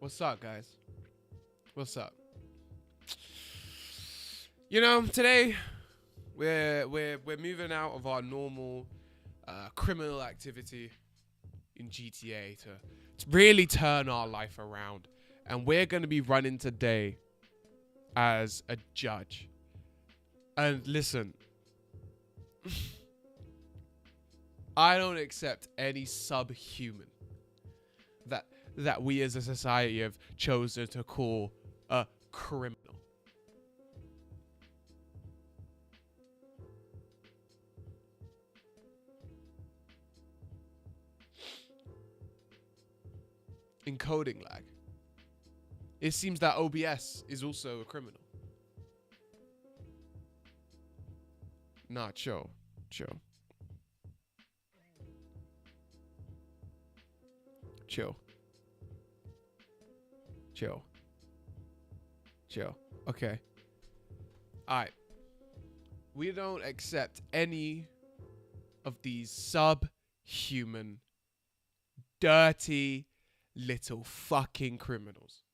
What's up, guys? What's up? You know, today we're moving out of our normal criminal activity in GTA to really turn our life around, and we're gonna be running today as a judge. And listen, I don't accept any subhuman that we as a society have chosen to call a criminal. Encoding lag. It seems that OBS is also a criminal. Nah, chill. Chill. Chill. Chill. Chill. Okay. Alright. We don't accept any of these subhuman, dirty, little fucking criminals.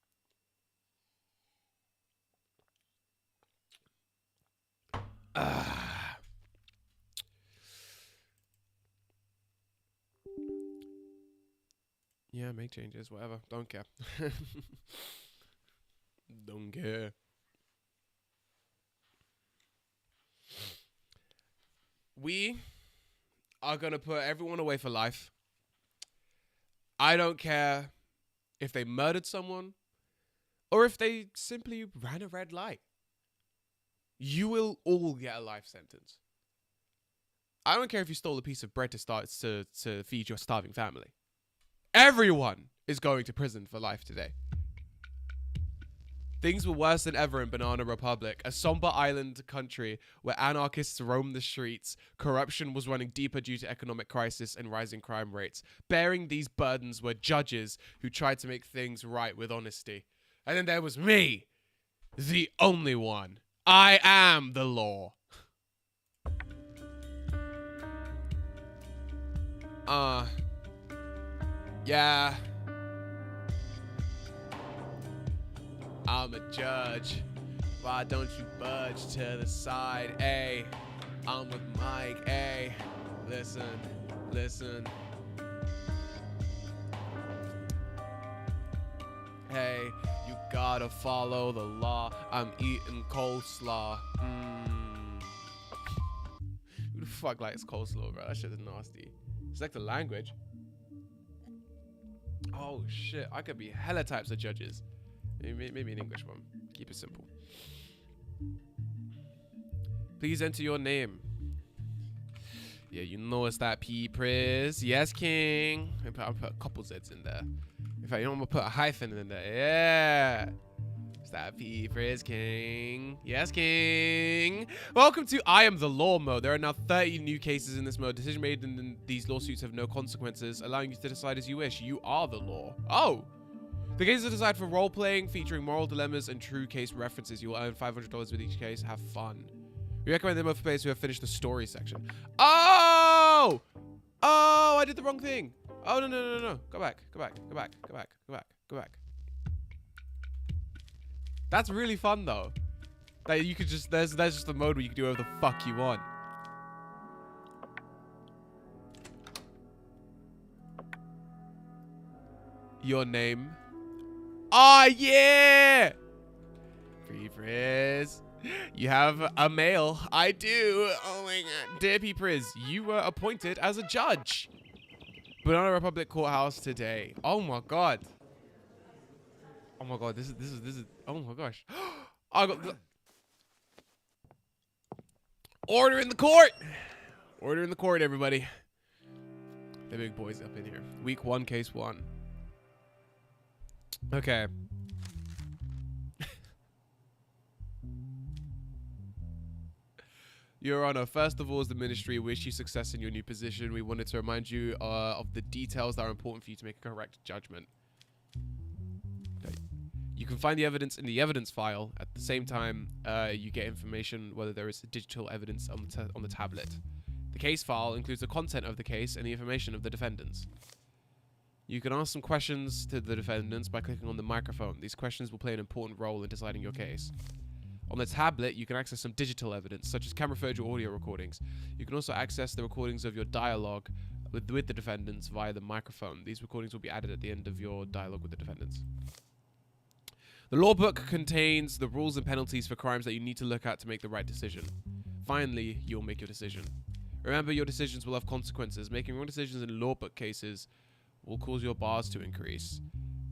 Yeah, make changes, whatever. Don't care. Don't care. We are gonna put everyone away for life. I don't care if they murdered someone or if they simply ran a red light. You will all get a life sentence. I don't care if you stole a piece of bread to feed your starving family. Everyone is going to prison for life today. Things were worse than ever in Banana Republic, a somber island country where anarchists roamed the streets. Corruption was running deeper due to economic crisis and rising crime rates. Bearing these burdens were judges who tried to make things right with honesty. And then there was me, the only one. I am the law. Yeah. I'm a judge. Why don't you budge to the side? Ay, I'm with Mike. Ay, listen, listen. Hey, you gotta follow the law. I'm eating coleslaw. Who the fuck likes coleslaw, bro? That shit is nasty. It's like the language. Oh shit, I could be hella types of judges. Maybe an English one. Keep it simple. Please enter your name. Yeah, you know it's that P Priz. Yes, King. I'll put a couple Z's in there. In fact, you know, I'm gonna put a hyphen in there. Yeah. It's that P Priz King. Yes, King. Welcome to I Am the Law mode. There are now 30 new cases in this mode. Decision made in these lawsuits have no consequences, allowing you to decide as you wish. You are the law. Oh. The cases are designed for role-playing, featuring moral dilemmas and true case references. You will earn $500 with each case. Have fun. We recommend them for players who have finished the story section. Oh! Oh, I did the wrong thing. Oh, no. Go back. That's really fun, though. That you could just, there's just a mode where you can do whatever the fuck you want. Your name. Oh, yeah! Free Priz. You have a mail. I do. Oh, my God. Dear P. Priz, you were appointed as a judge. Banana Republic Courthouse today. Oh, my God. Oh, my God. This is. Oh, my gosh. I got order in the court. Order in the court, everybody. The big boys up in here. Week 1, case 1. Okay. Your Honor, first of all, as the ministry wish you success in your new position, we wanted to remind you of the details that are important for you to make a correct judgment. Okay. You can find the evidence in the evidence file. At the same time, you get information whether there is digital evidence on the tablet. The case file includes the content of the case and the information of the defendants. You can ask some questions to the defendants by clicking on the microphone. These questions will play an important role in deciding your case. On the tablet, you can access some digital evidence, such as camera footage or audio recordings. You can also access the recordings of your dialogue with the defendants via the microphone. These recordings will be added at the end of your dialogue with the defendants. The law book contains the rules and penalties for crimes that you need to look at to make the right decision. Finally, you'll make your decision. Remember, your decisions will have consequences. Making wrong decisions in law book cases will cause your bars to increase.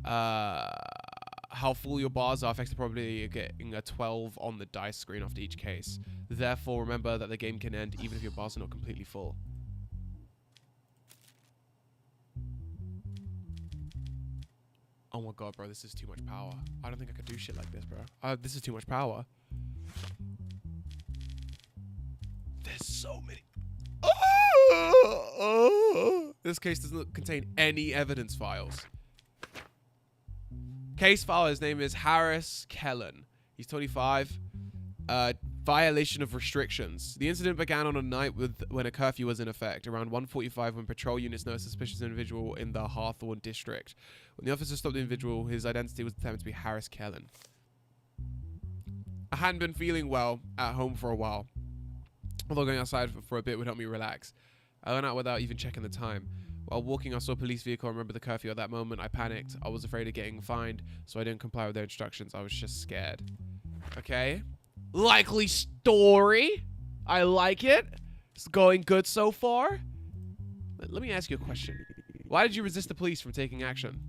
How full your bars are affects the probability of getting a 12 on the dice screen after each case. Therefore, remember that the game can end even if your bars are not completely full. Oh my god, bro, this is too much power. I don't think I could do shit like this, bro. This is too much power. There's so many. This case doesn't contain any evidence files. Case file, his name is Harris Kellen. He's 25. Violation of restrictions. The incident began on a night when a curfew was in effect, around 1:45 when patrol units noticed a suspicious individual in the Hawthorne district. When the officer stopped the individual, his identity was determined to be Harris Kellen. I hadn't been feeling well at home for a while, although going outside for a bit would help me relax. I went out without even checking the time. While walking, I saw a police vehicle. I remember the curfew at that moment. I panicked. I was afraid of getting fined, so I didn't comply with their instructions. I was just scared. Okay. Likely story. I like it. It's going good so far. Let me ask you a question. Why did you resist the police from taking action?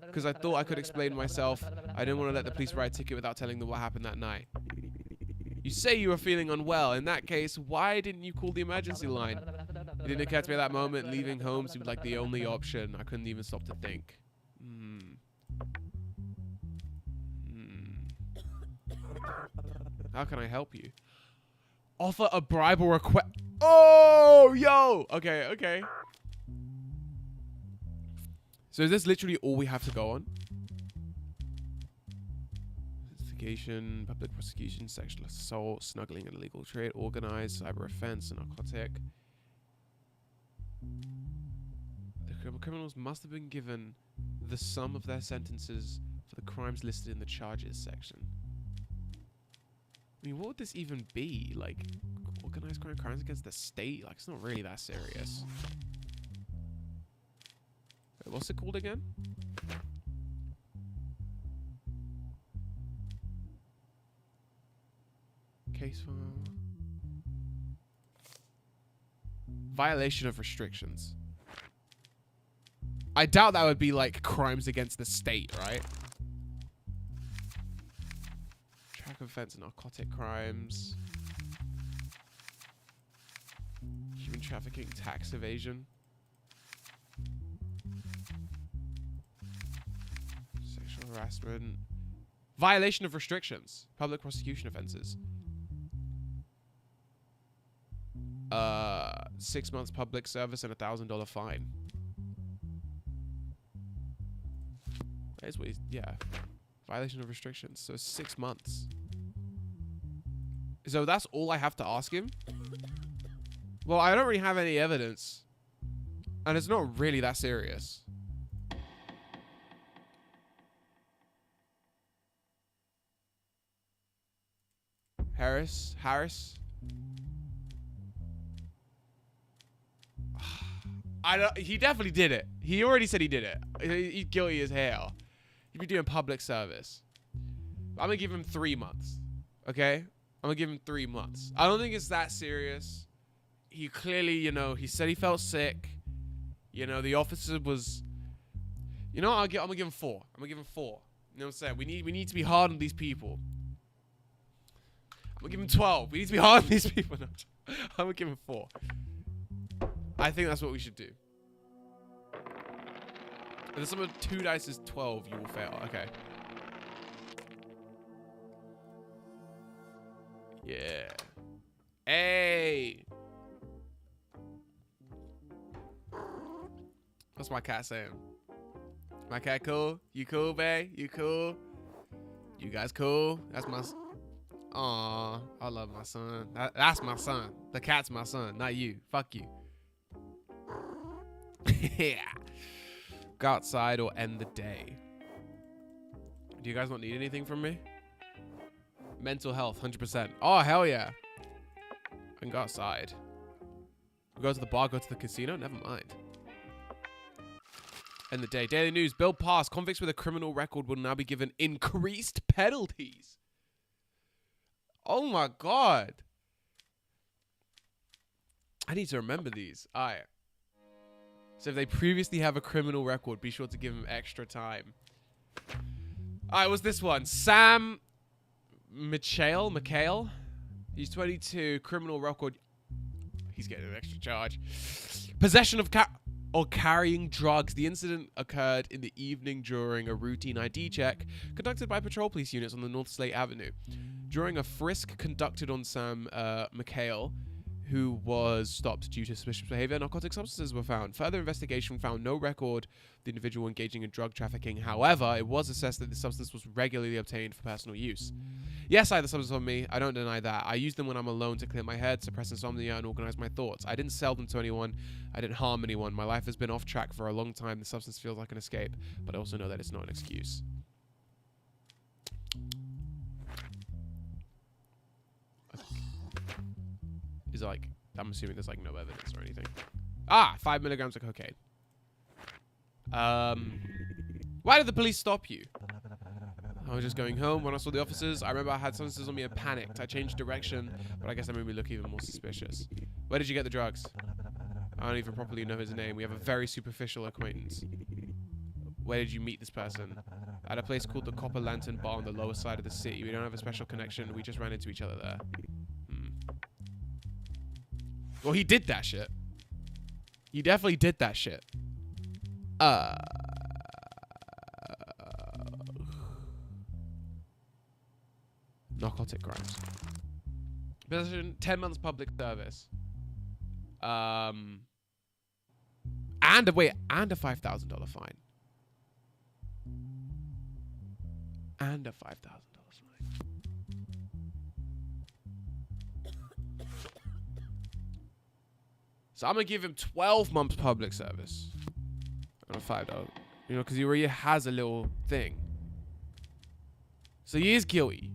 Because I thought I could explain myself. I didn't want to let the police write a ticket without telling them what happened that night. You say you were feeling unwell. In that case, why didn't you call the emergency line? It didn't occur to me at that moment. Leaving home seemed like the only option. I couldn't even stop to think. How can I help you? Offer a bribe or request. Oh, yo. Okay, okay. So is this literally all we have to go on? Investigation, public prosecution, sexual assault, snuggling and illegal trade, organized, cyber offense, and narcotic. The criminals must have been given the sum of their sentences for the crimes listed in the charges section. I mean, what would this even be? Like, organized crime, crimes against the state? Like, it's not really that serious. Wait, what's it called again? Case file. Violation of restrictions. I doubt that would be like crimes against the state, right? Track offense and narcotic crimes. Human trafficking, tax evasion. Sexual harassment. Violation of restrictions. Public prosecution offenses. 6 months public service and $1,000 fine. That is what he's, yeah. Violation of restrictions. So 6 months. So that's all I have to ask him? Well, I don't really have any evidence. And it's not really that serious. Harris? He definitely did it. He already said he did it. He's guilty as hell. He'd be doing public service. I'm gonna give him 3 months. Okay? I'm gonna give him 3 months. I don't think it's that serious. He clearly, you know, he said he felt sick. You know, the officer was... You know what? I'm gonna give him 4. I'm gonna give him 4. You know what I'm saying? We need to be hard on these people. I'm gonna give him 12. We need to be hard on these people. No, I'm gonna give him 4. I think that's what we should do. If the sum of 2 dice is 12, you will fail. Okay. Yeah. Hey! What's my cat saying? My cat cool? You cool, babe? You cool? You guys cool? That's my... Aw, I love my son. That's my son. The cat's my son, not you. Fuck you. Yeah. Go outside or end the day. Do you guys not need anything from me? Mental health, 100%. Oh, hell yeah. I can go outside. Go to the bar, go to the casino? Never mind. End the day. Daily news. Bill passed. Convicts with a criminal record will now be given increased penalties. Oh my God. I need to remember these. All right. So if they previously have a criminal record, be sure to give them extra time. All right, what's this one? Sam McHale. He's 22. Criminal record. He's getting an extra charge. Possession of carrying drugs. The incident occurred in the evening during a routine ID check conducted by patrol police units on the North Slate Avenue. During a frisk conducted on Sam McHale, who was stopped due to suspicious behavior, narcotic substances were found. Further investigation found no record of the individual engaging in drug trafficking. However, it was assessed that the substance was regularly obtained for personal use. Yes, I had the substance on me. I don't deny that. I used them when I'm alone to clear my head, suppress insomnia, and organize my thoughts. I didn't sell them to anyone. I didn't harm anyone. My life has been off track for a long time. The substance feels like an escape, but I also know that it's not an excuse. Is like, I'm assuming there's like no evidence or anything. 5 milligrams of cocaine. Why did the police stop you? I was just going home when I saw the officers. I remember I had substances on me and panicked. I changed direction, but I guess that made me look even more suspicious. Where did you get the drugs? I don't even properly know his name. We have a very superficial acquaintance. Where did you meet this person? At a place called the Copper Lantern Bar on the lower side of the city. We don't have a special connection. We just ran into each other there. Well, he did that shit. He definitely did that shit. Narcotic crimes. Possession, 10 months public service. And a $5,000 fine. And a $5,000 fine. So I'm going to give him 12 months public service. And a $5. You know, because he already has a little thing. So he is guilty.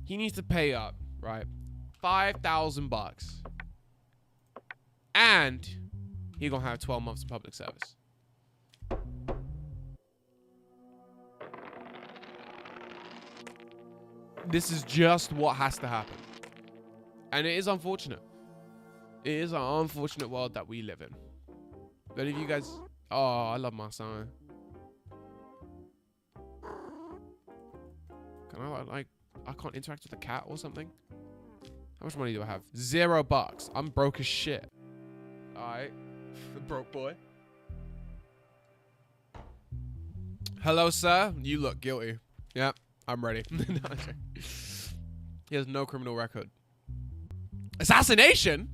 He needs to pay up, right? $5,000. And he's going to have 12 months of public service. This is just what has to happen. And it is unfortunate. It is an unfortunate world that we live in. But if you guys... Oh, I love my son. Can I, like... I can't interact with a cat or something? How much money do I have? $0. I'm broke as shit. Alright. The broke boy. Hello, sir. You look guilty. Yep. I'm ready. He has no criminal record. Assassination?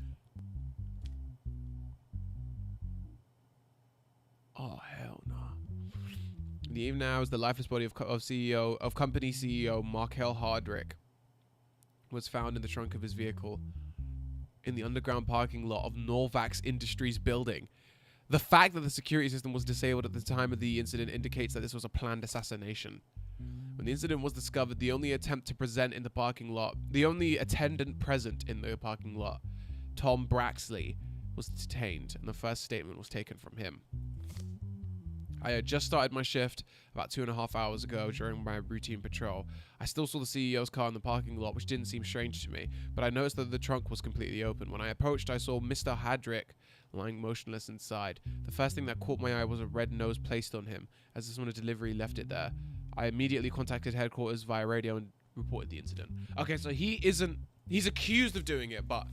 Oh, hell no. In the evening hours, the lifeless body of company CEO Markel Hardrick was found in the trunk of his vehicle in the underground parking lot of Norvax Industries building. The fact that the security system was disabled at the time of the incident indicates that this was a planned assassination. When the incident was discovered, the only attendant present in the parking lot, Tom Braxley, was detained, and the first statement was taken from him. I had just started my shift about 2.5 hours ago during my routine patrol. I still saw the CEO's car in the parking lot, which didn't seem strange to me, but I noticed that the trunk was completely open. When I approached, I saw Mr. Hardrick lying motionless inside. The first thing that caught my eye was a red nose placed on him, as if someone at delivery left it there. I immediately contacted headquarters via radio and reported the incident. Okay, so he's accused of doing it, but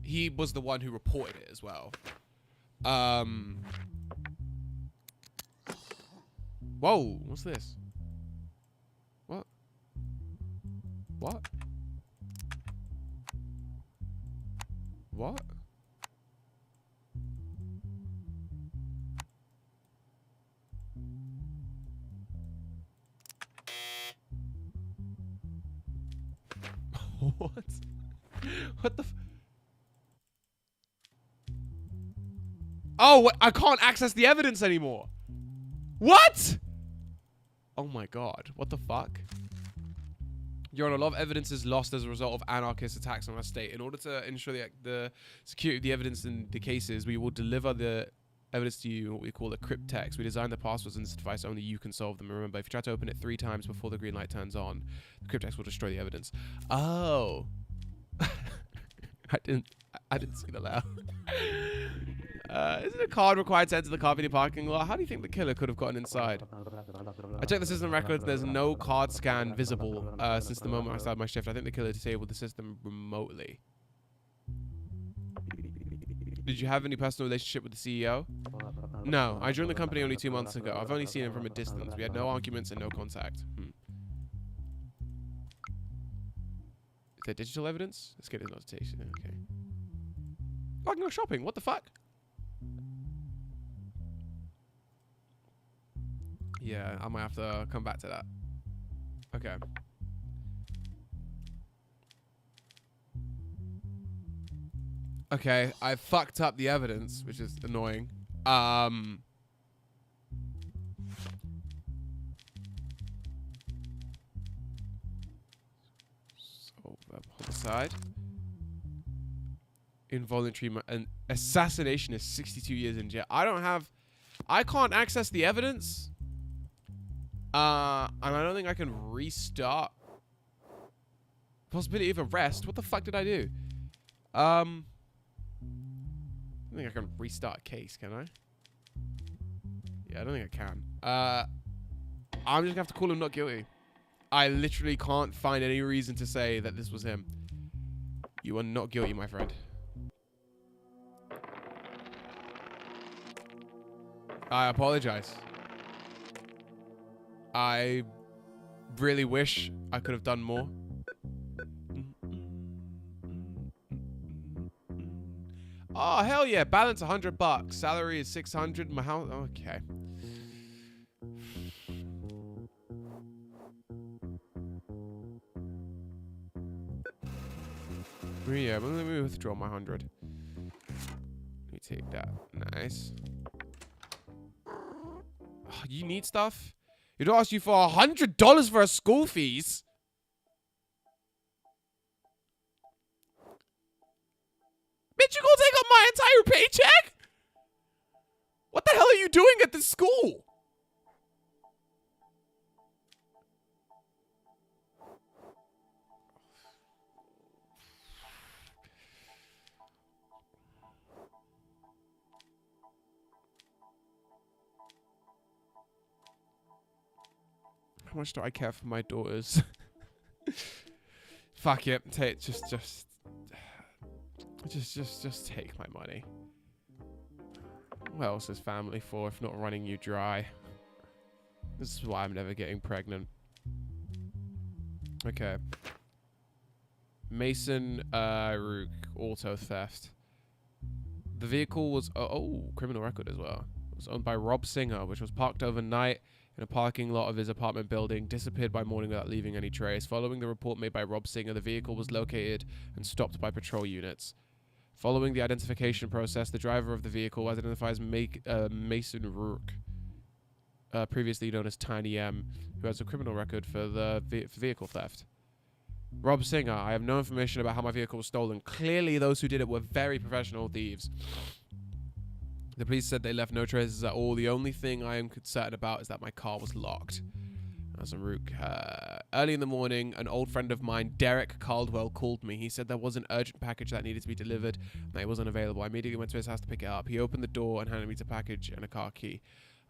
he was the one who reported it as well. Whoa, what's this? What? What? What? What? What the f— Oh, I can't access the evidence anymore. What? Oh my god. What the fuck? Your Honor, a lot of evidence is lost as a result of anarchist attacks on our state. In order to ensure the security of the evidence in the cases, we will deliver the evidence to you, what we call a crypttext. We designed the passwords in this device, only you can solve them. Remember, if you try to open it 3 times before the green light turns on, the crypttext will destroy the evidence. Oh. I didn't see the layout. Isn't a card required to enter the car parking lot? How do you think the killer could have gotten inside? I checked the system records. There's no card scan visible since the moment I started my shift. I think the killer disabled the system remotely. Did you have any personal relationship with the CEO? No, I joined the company only 2 months ago. I've only seen him from a distance. We had no arguments and no contact. Is there digital evidence? Let's get his notation. Okay. Oh, I can go shopping. What the fuck? Yeah, I might have to come back to that. Okay. Okay, I fucked up the evidence, which is annoying. So, homicide. Involuntary and assassination is 62 years in jail. I can't access the evidence. And I don't think I can restart. Possibility of arrest. What the fuck did I do? I don't think I can restart a case, can I? Yeah, I don't think I can. I'm just gonna have to call him not guilty. I literally can't find any reason to say that this was him. You are not guilty, my friend. I apologize. I really wish I could have done more. Oh, hell yeah. Balance $100. Salary is 600. My house. Okay. Yeah, let me withdraw my 100. Let me take that. Nice. Oh, you need stuff? You'd ask you for $100 for a school fees? Bitch, you gonna take up my entire paycheck? What the hell are you doing at this school? How much do I care for my daughters? Fuck it. Just take my money. What else is family for if not running you dry? This is why I'm never getting pregnant. Okay. Mason Rook, auto theft. The vehicle was criminal record as well. It was owned by Rob Singer, which was parked overnight in a parking lot of his apartment building, disappeared by morning without leaving any trace. Following the report made by Rob Singer, the vehicle was located and stopped by patrol units. Following the identification process, the driver of the vehicle identifies Mason Rook, previously known as Tiny M, who has a criminal record for the vehicle theft. Rob Singer, I have no information about how my vehicle was stolen. Clearly, those who did it were very professional thieves. The police said they left no traces at all. The only thing I am certain about is that my car was locked. As a Rook. Early in the morning, an old friend of mine, Derek Caldwell, called me. He said there was an urgent package that needed to be delivered, and that it wasn't available. I immediately went to his house to pick it up. He opened the door and handed me the package and a car key.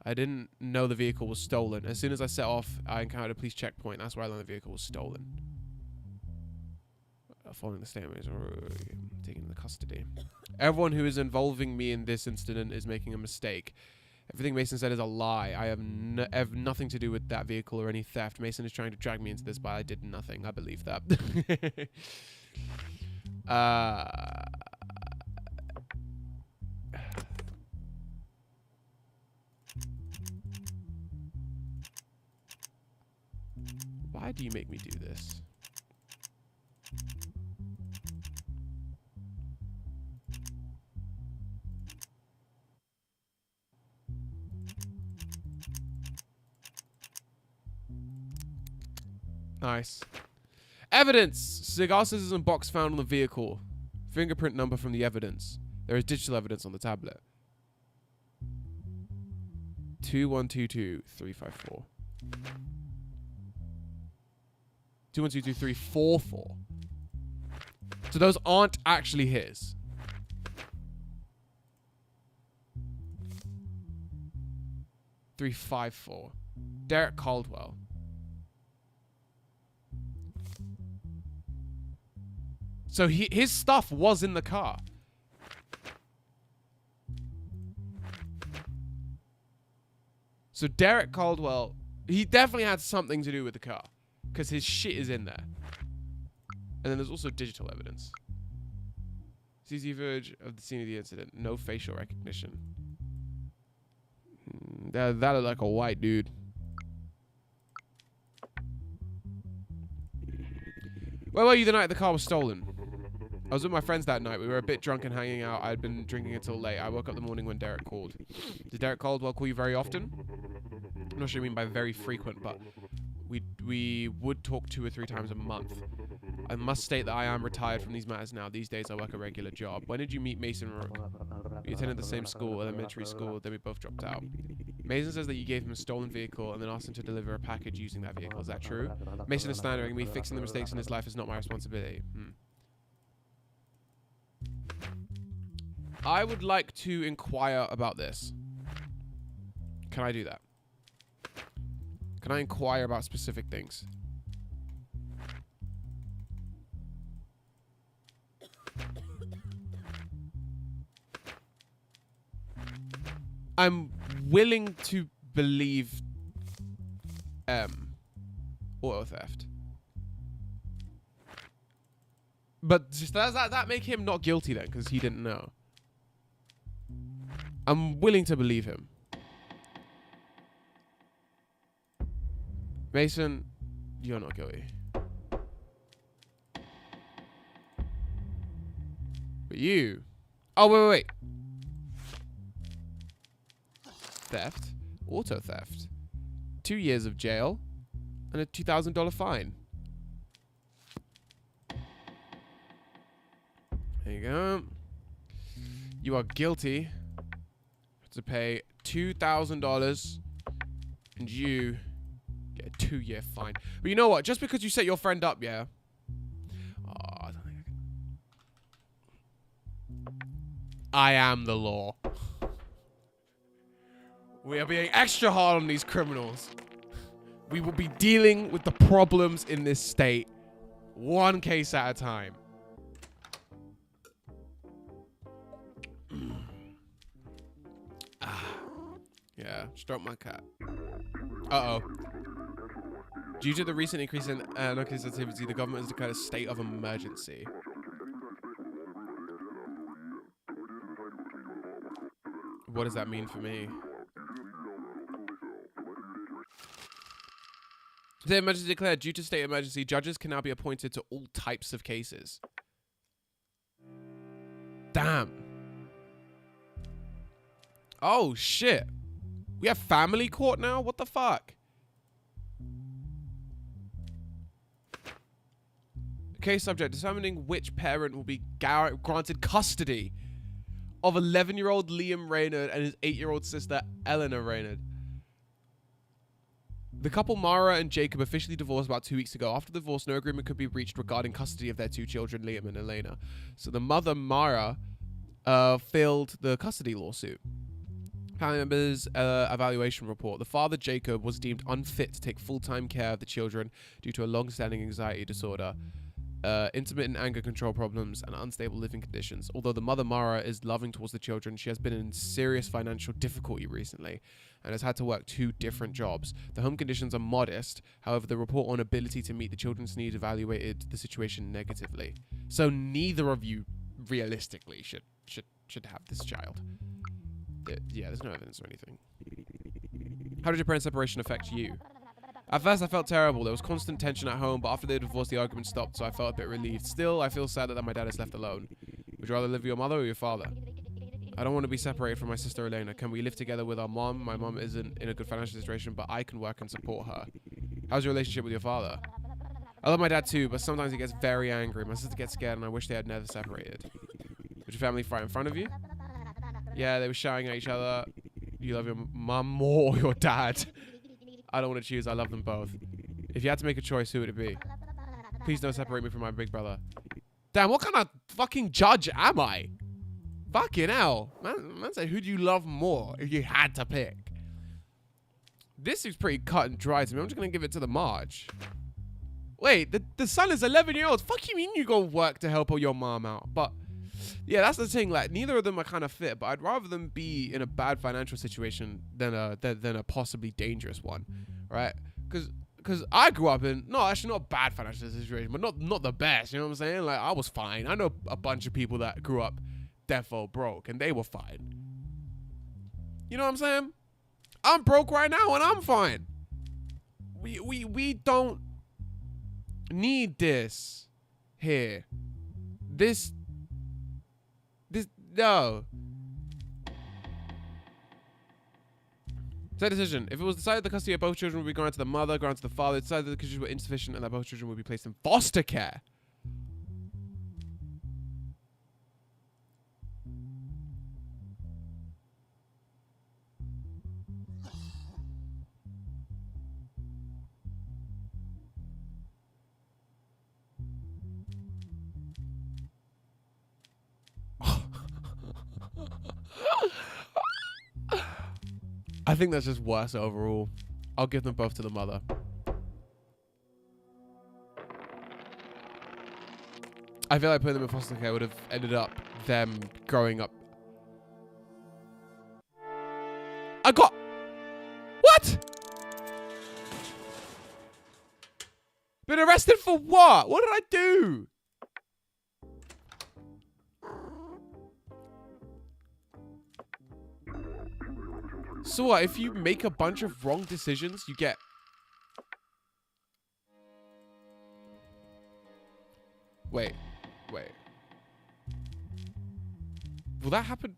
I didn't know the vehicle was stolen. As soon as I set off, I encountered a police checkpoint. That's where I learned the vehicle was stolen. Following the statement is taken into custody. Everyone who is involving me in this incident is making a mistake. Everything Mason said is a lie. I have nothing to do with that vehicle or any theft. Mason is trying to drag me into this, but I did nothing. I believe that. Why do you make me do this? Nice. Evidence. Cigar scissors and box found on the vehicle. Fingerprint number from the evidence. There is digital evidence on the tablet. 2122354. 2122344. So those aren't actually his. $354. Derek Caldwell. So his stuff was in the car. So Derek Caldwell, he definitely had something to do with the car, because his shit is in there. And then there's also digital evidence. CCTV footage of the scene of the incident. No facial recognition. That looked like a white dude. Where were you the night the car was stolen? I was with my friends that night. We were a bit drunk and hanging out. I had been drinking until late. I woke up the morning when Derek called. Did Derek Caldwell call you very often? I'm not sure what you mean by very frequent, but we would talk 2 or 3 times a month. I must state that I am retired from these matters now. These days I work a regular job. When did you meet Mason Rook? We attended the same school, elementary school, then we both dropped out. Mason says that you gave him a stolen vehicle and then asked him to deliver a package using that vehicle. Is that true? Mason is slandering me. Fixing the mistakes in his life is not my responsibility. I would like to inquire about this. Can I do that? Can I inquire about specific things? I'm willing to believe auto theft. But does that make him not guilty then? Because he didn't know. I'm willing to believe him. Mason, you're not guilty. But you... Oh, wait. Theft. Auto theft. 2 years of jail. And a $2,000 fine. There you go. You are guilty to pay $2,000 and you get a 2-year fine. But you know what? Just because you set your friend up, yeah. Oh, I don't think I am the law. We are being extra hard on these criminals. We will be dealing with the problems in this state one case at a time. Yeah, stroke my cat. Uh-oh. Due to the recent increase in narcotics activity, the government has declared a state of emergency. What does that mean for me? State emergency declared. Due to state emergency, judges can now be appointed to all types of cases. Damn. Oh, shit. We have family court now? What the fuck? Case subject, determining which parent will be granted custody of 11-year-old Liam Reynard and his 8-year-old sister, Eleanor Reynard. The couple Mara and Jacob officially divorced about 2 weeks ago. After the divorce, no agreement could be reached regarding custody of their 2 children, Liam and Elena. So the mother, Mara, filed the custody lawsuit. Family members' evaluation report. The father, Jacob, was deemed unfit to take full-time care of the children due to a long-standing anxiety disorder, intermittent anger control problems, and unstable living conditions. Although the mother, Mara, is loving towards the children, she has been in serious financial difficulty recently and has had to work 2 different jobs. The home conditions are modest. However, the report on ability to meet the children's needs evaluated the situation negatively. So neither of you realistically should have this child. Yeah, there's no evidence or anything. How did your parents' separation affect you? At first, I felt terrible. There was constant tension at home, but after they divorced, the argument stopped, so I felt a bit relieved. Still, I feel sad that my dad is left alone. Would you rather live with your mother or your father? I don't want to be separated from my sister Elena. Can we live together with our mom? My mom isn't in a good financial situation, but I can work and support her. How's your relationship with your father? I love my dad too, but sometimes he gets very angry. My sister gets scared, and I wish they had never separated. Would your family fight in front of you? Yeah, they were shouting at each other. You love your mum more or your dad? I don't want to choose. I love them both. If you had to make a choice, who would it be? Please don't separate me from my big brother. Damn, what kind of fucking judge am I? Fucking hell. Man said, who do you love more if you had to pick? This seems pretty cut and dry to me. I'm just going to give it to the Marge. Wait, the son is 11 years old. Fuck you mean you go work to help your mom out? But, yeah, that's the thing. Like, neither of them are kind of fit, but I'd rather them be in a bad financial situation than a possibly dangerous one, right? Because I grew up in, no, actually not a bad financial situation, but not the best, you know what I'm saying? Like, I was fine. I know a bunch of people that grew up defo broke, and they were fine. You know what I'm saying? I'm broke right now, and I'm fine. We don't need this here. This, no. Say decision. If it was decided the custody of both children would be granted to the mother, granted to the father, it's decided that the conditions were insufficient and that both children would be placed in foster care. I think that's just worse overall. I'll give them both to the mother. I feel like putting them in foster care would have ended up them growing up. I got... What? Been arrested for what? What did I do? So what, if you make a bunch of wrong decisions, you get... Wait. Will that happen?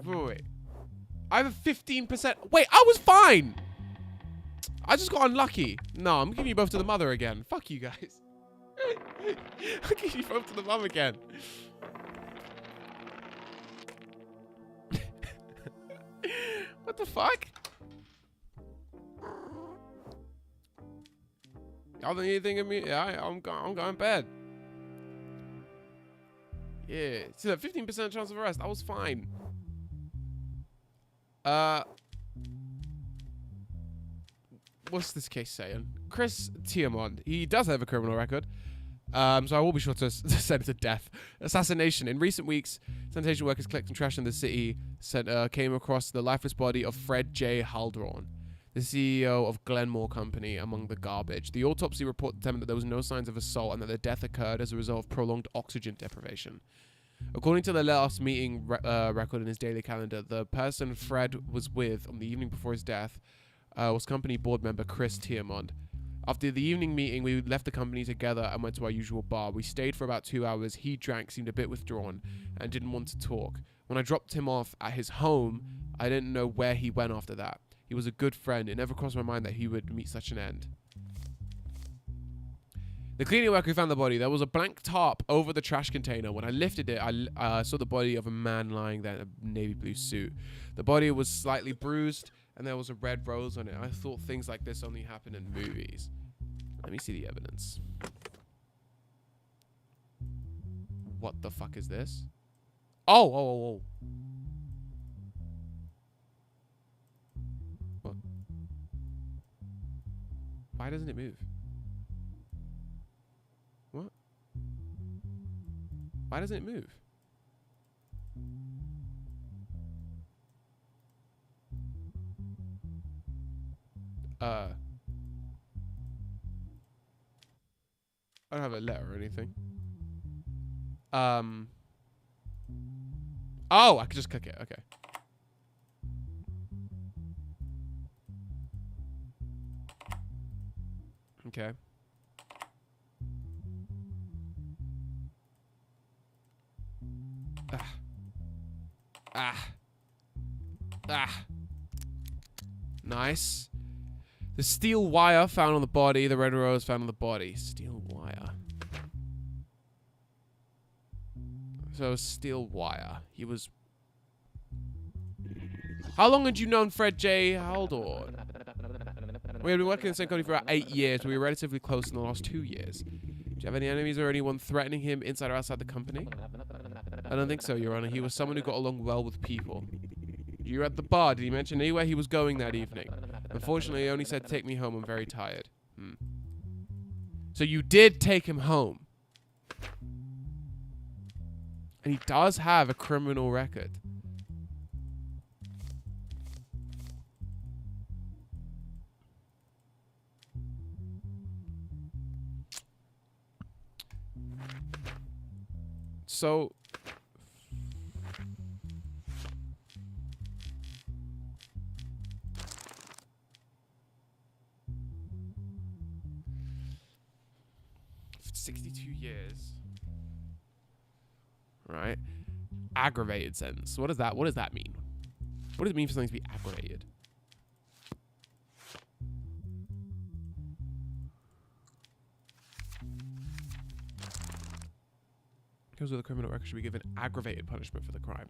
Wait. I have a 15%... Wait, I was fine! I just got unlucky. No, I'm giving you both to the mother again. Fuck you guys. I'm giving you both to the mum again. What the fuck? Y'all think anything of me? Yeah, I'm going to bed. Yeah. See that 15% chance of arrest. I was fine. What's this case saying? Chris Tiamond. He does have a criminal record. So I will be sure to send it to death. Assassination. In recent weeks, sanitation workers collecting trash in the city center came across the lifeless body of Fred J. Haldron, the CEO of Glenmore Company, among the garbage. The autopsy report determined that there was no signs of assault and that the death occurred as a result of prolonged oxygen deprivation. According to the last meeting record in his daily calendar, the person Fred was with on the evening before his death was company board member Chris Tiamond. After the evening meeting, we left the company together and went to our usual bar. We stayed for about 2 hours. He drank, seemed a bit withdrawn, and didn't want to talk. When I dropped him off at his home, I didn't know where he went after that. He was a good friend. It never crossed my mind that he would meet such an end. The cleaning worker who found the body, there was a blank tarp over the trash container. When I lifted it, I saw the body of a man lying there in a navy blue suit. The body was slightly bruised, and there was a red rose on it. I thought things like this only happen in movies. Let me see the evidence. What the fuck is this? Oh. What? Why doesn't it move? What? Why doesn't it move? I don't have a letter or anything. Oh, I could just click it. Okay. Okay. Nice. The steel wire found on the body. The red rose found on the body. Steel wire. So steel wire. He was... How long had you known Fred J. Haldor? We had been working in the same company for about 8 years. We were relatively close in the last 2 years. Do you have any enemies or anyone threatening him inside or outside the company? I don't think so, Your Honor. He was someone who got along well with people. You were at the bar. Did he mention anywhere he was going that evening? Unfortunately, he only said, take me home. I'm very tired. So you did take him home. And he does have a criminal record. So... $62 years. Right? Aggravated sentence. What does that mean? What does it mean for something to be aggravated? Those with a criminal record should be given aggravated punishment for the crime.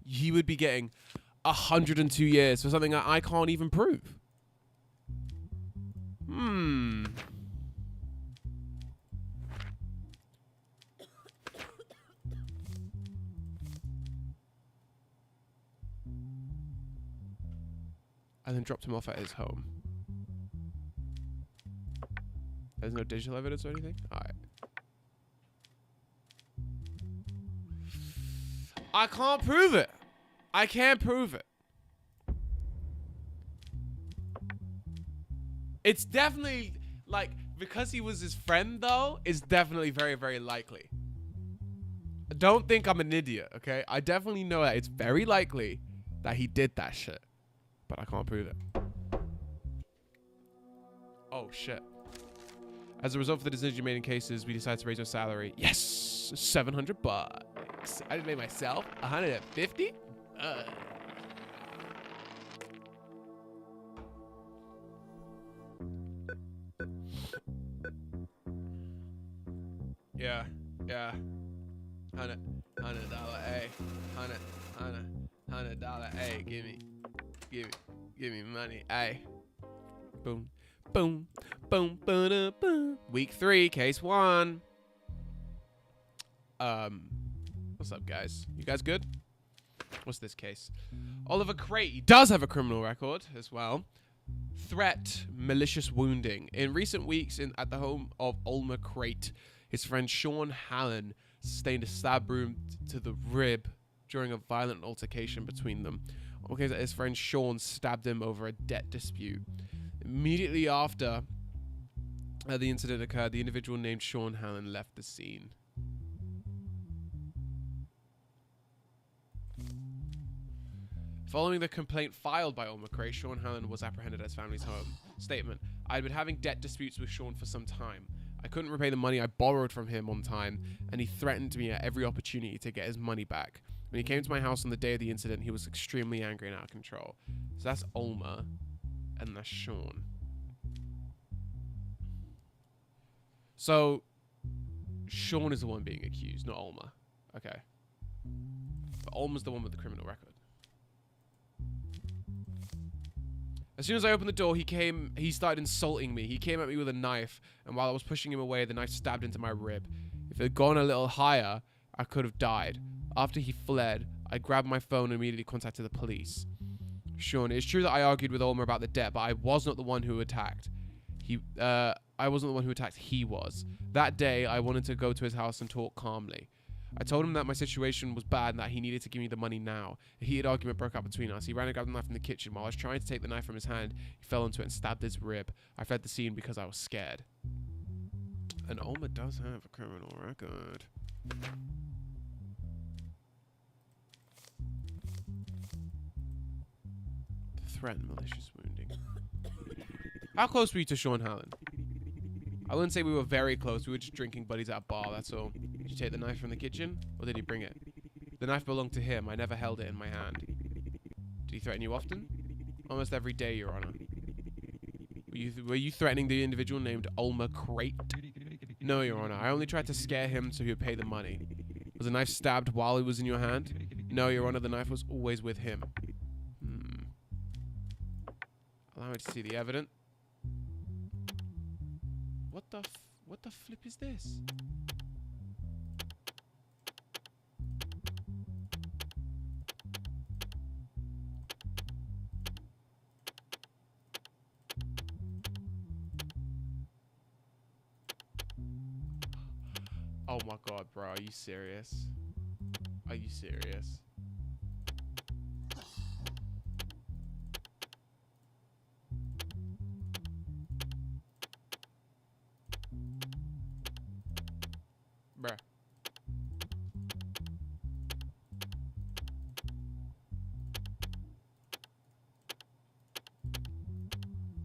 He would be getting 102 years for something that I can't even prove. And then dropped him off at his home. There's no digital evidence or anything? Alright. I can't prove it. I can't prove it. It's definitely, like, because he was his friend, though, it's definitely very, very likely. Don't think I'm an idiot, okay? I definitely know that it's very likely that he did that shit. But I can't prove it. Oh, shit. As a result of the decision you made in cases, we decided to raise your salary. Yes! $700. I just made myself 150? Yeah. $100, A. $100, A. Give me money, A. Boom. Boom, boom, boom, boom. Week 3, case 1. What's up, guys? You guys good? What's this case? Oliver Crate. He does have a criminal record as well. Threat, malicious wounding. In recent weeks, at the home of Oliver Crate, his friend Sean Hallen sustained a stab wound to the rib during a violent altercation between them. Okay, that his friend Sean stabbed him over a debt dispute. Immediately after the incident occurred, the individual named Sean Hallen left the scene. Following the complaint filed by Oliver Cray, Sean Hallen was apprehended at his family's home. Statement: I had been having debt disputes with Sean for some time. I couldn't repay the money I borrowed from him on time, and he threatened me at every opportunity to get his money back. When he came to my house on the day of the incident, he was extremely angry and out of control. So that's Olma. And that's Sean. So, Sean is the one being accused, not Olma. Okay. But Olma's the one with the criminal record. As soon as I opened the door, he started insulting me. He came at me with a knife, and while I was pushing him away, the knife stabbed into my rib. If it had gone a little higher, I could have died. After he fled, I grabbed my phone and immediately contacted the police. Sean, it's true that I argued with Olmer about the debt, but I was not the one who attacked. I wasn't the one who attacked, he was. That day, I wanted to go to his house and talk calmly. I told him that my situation was bad and that he needed to give me the money now. A heated argument broke out between us. He ran and grabbed the knife from the kitchen. While I was trying to take the knife from his hand, he fell into it and stabbed his rib. I fled the scene because I was scared. And Olmer does have a criminal record. Threat and malicious wounding. How close were you to Sean Hallen? I wouldn't say we were very close. We were just drinking buddies at a bar, that's all. Did you take the knife from the kitchen? Or did he bring it? The knife belonged to him. I never held it in my hand. Did he threaten you often? Almost every day, Your Honor. Were you threatening the individual named Ulmer Crate? No, Your Honor. I only tried to scare him so he would pay the money. Was the knife stabbed while it was in your hand? No, Your Honor. The knife was always with him. Allow me to see the evidence. What the flip is this? Oh my god, bro, are you serious? Are you serious? Bruh.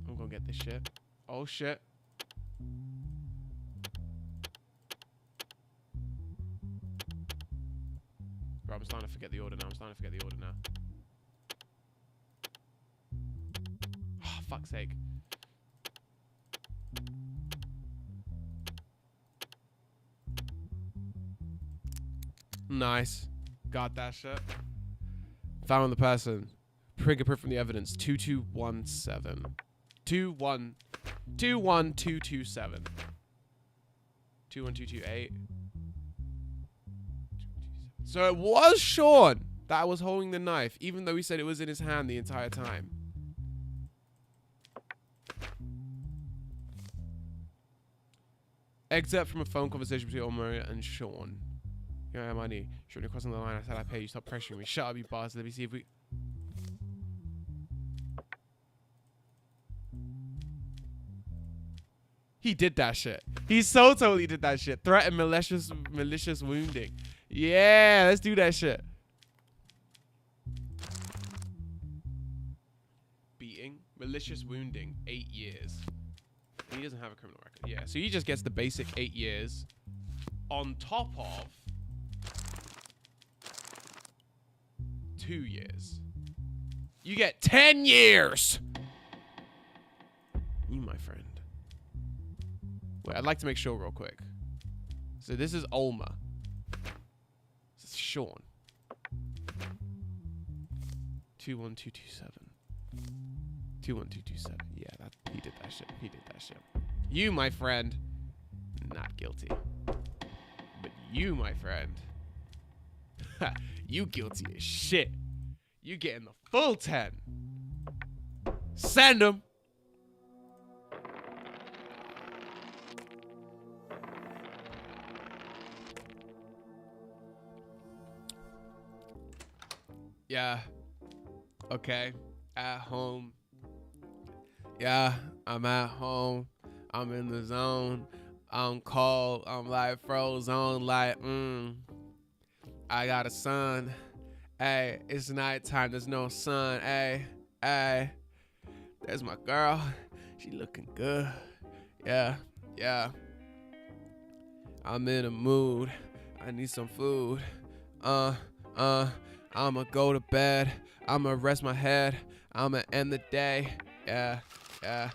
I'm gonna get this shit. Oh shit. Bro, I'm starting to forget the order now. Oh, fuck's sake. Nice. Got that shit. Found the person. Fingerprint from the evidence. 2217. 21227. 21228. So it was Sean that was holding the knife, even though he said it was in his hand the entire time. Excerpt from a phone conversation between Ulmer and Sean. Here I am, money. Sean, you're crossing the line. I said I pay you. Stop pressuring me. Shut up, you bastard. Let me see if we... He did that shit. He so totally did that shit. Threat and malicious wounding. Yeah, let's do that shit. Beating, malicious wounding, 8 years. He doesn't have a criminal record. Yeah, so he just gets the basic 8 years on top of 2 years. You get 10 years. You, my friend. Wait, I'd like to make sure real quick. So this is Ulmer. This is Sean. 21227. 21227. Yeah, he did that shit. He did that shit. You, my friend, not guilty. But you, my friend, you guilty as shit. You getting the full 10. Send him. Yeah. Okay. At home. Yeah, I'm at home. I'm in the zone. I'm cold. I'm like frozen. Like, I got a son. Hey, it's nighttime. There's no sun. Hey, hey. There's my girl. She looking good. Yeah, yeah. I'm in a mood. I need some food. I'ma go to bed. I'ma rest my head. I'ma end the day. Yeah, yeah.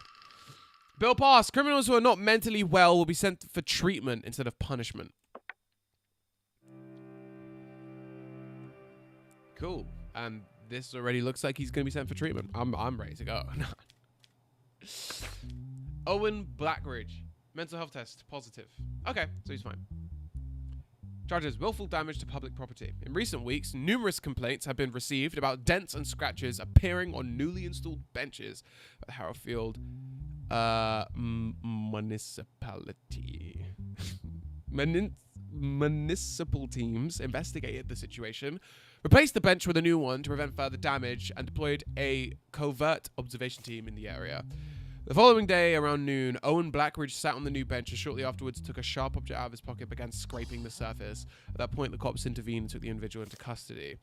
Bill passed. Criminals who are not mentally well will be sent for treatment instead of punishment. Cool. And this already looks like he's gonna be sent for treatment. I'm ready to go. Owen Blackridge. Mental health test positive. Okay, so he's fine. Charges willful damage to public property. In recent weeks, numerous complaints have been received about dents and scratches appearing on newly installed benches at the Harrowfield municipality. Municipal teams investigated the situation, replaced the bench with a new one to prevent further damage, and deployed a covert observation team in the area. The following day, around noon, Owen Blackridge sat on the new bench and shortly afterwards took a sharp object out of his pocket and began scraping the surface. At that point, the cops intervened and took the individual into custody.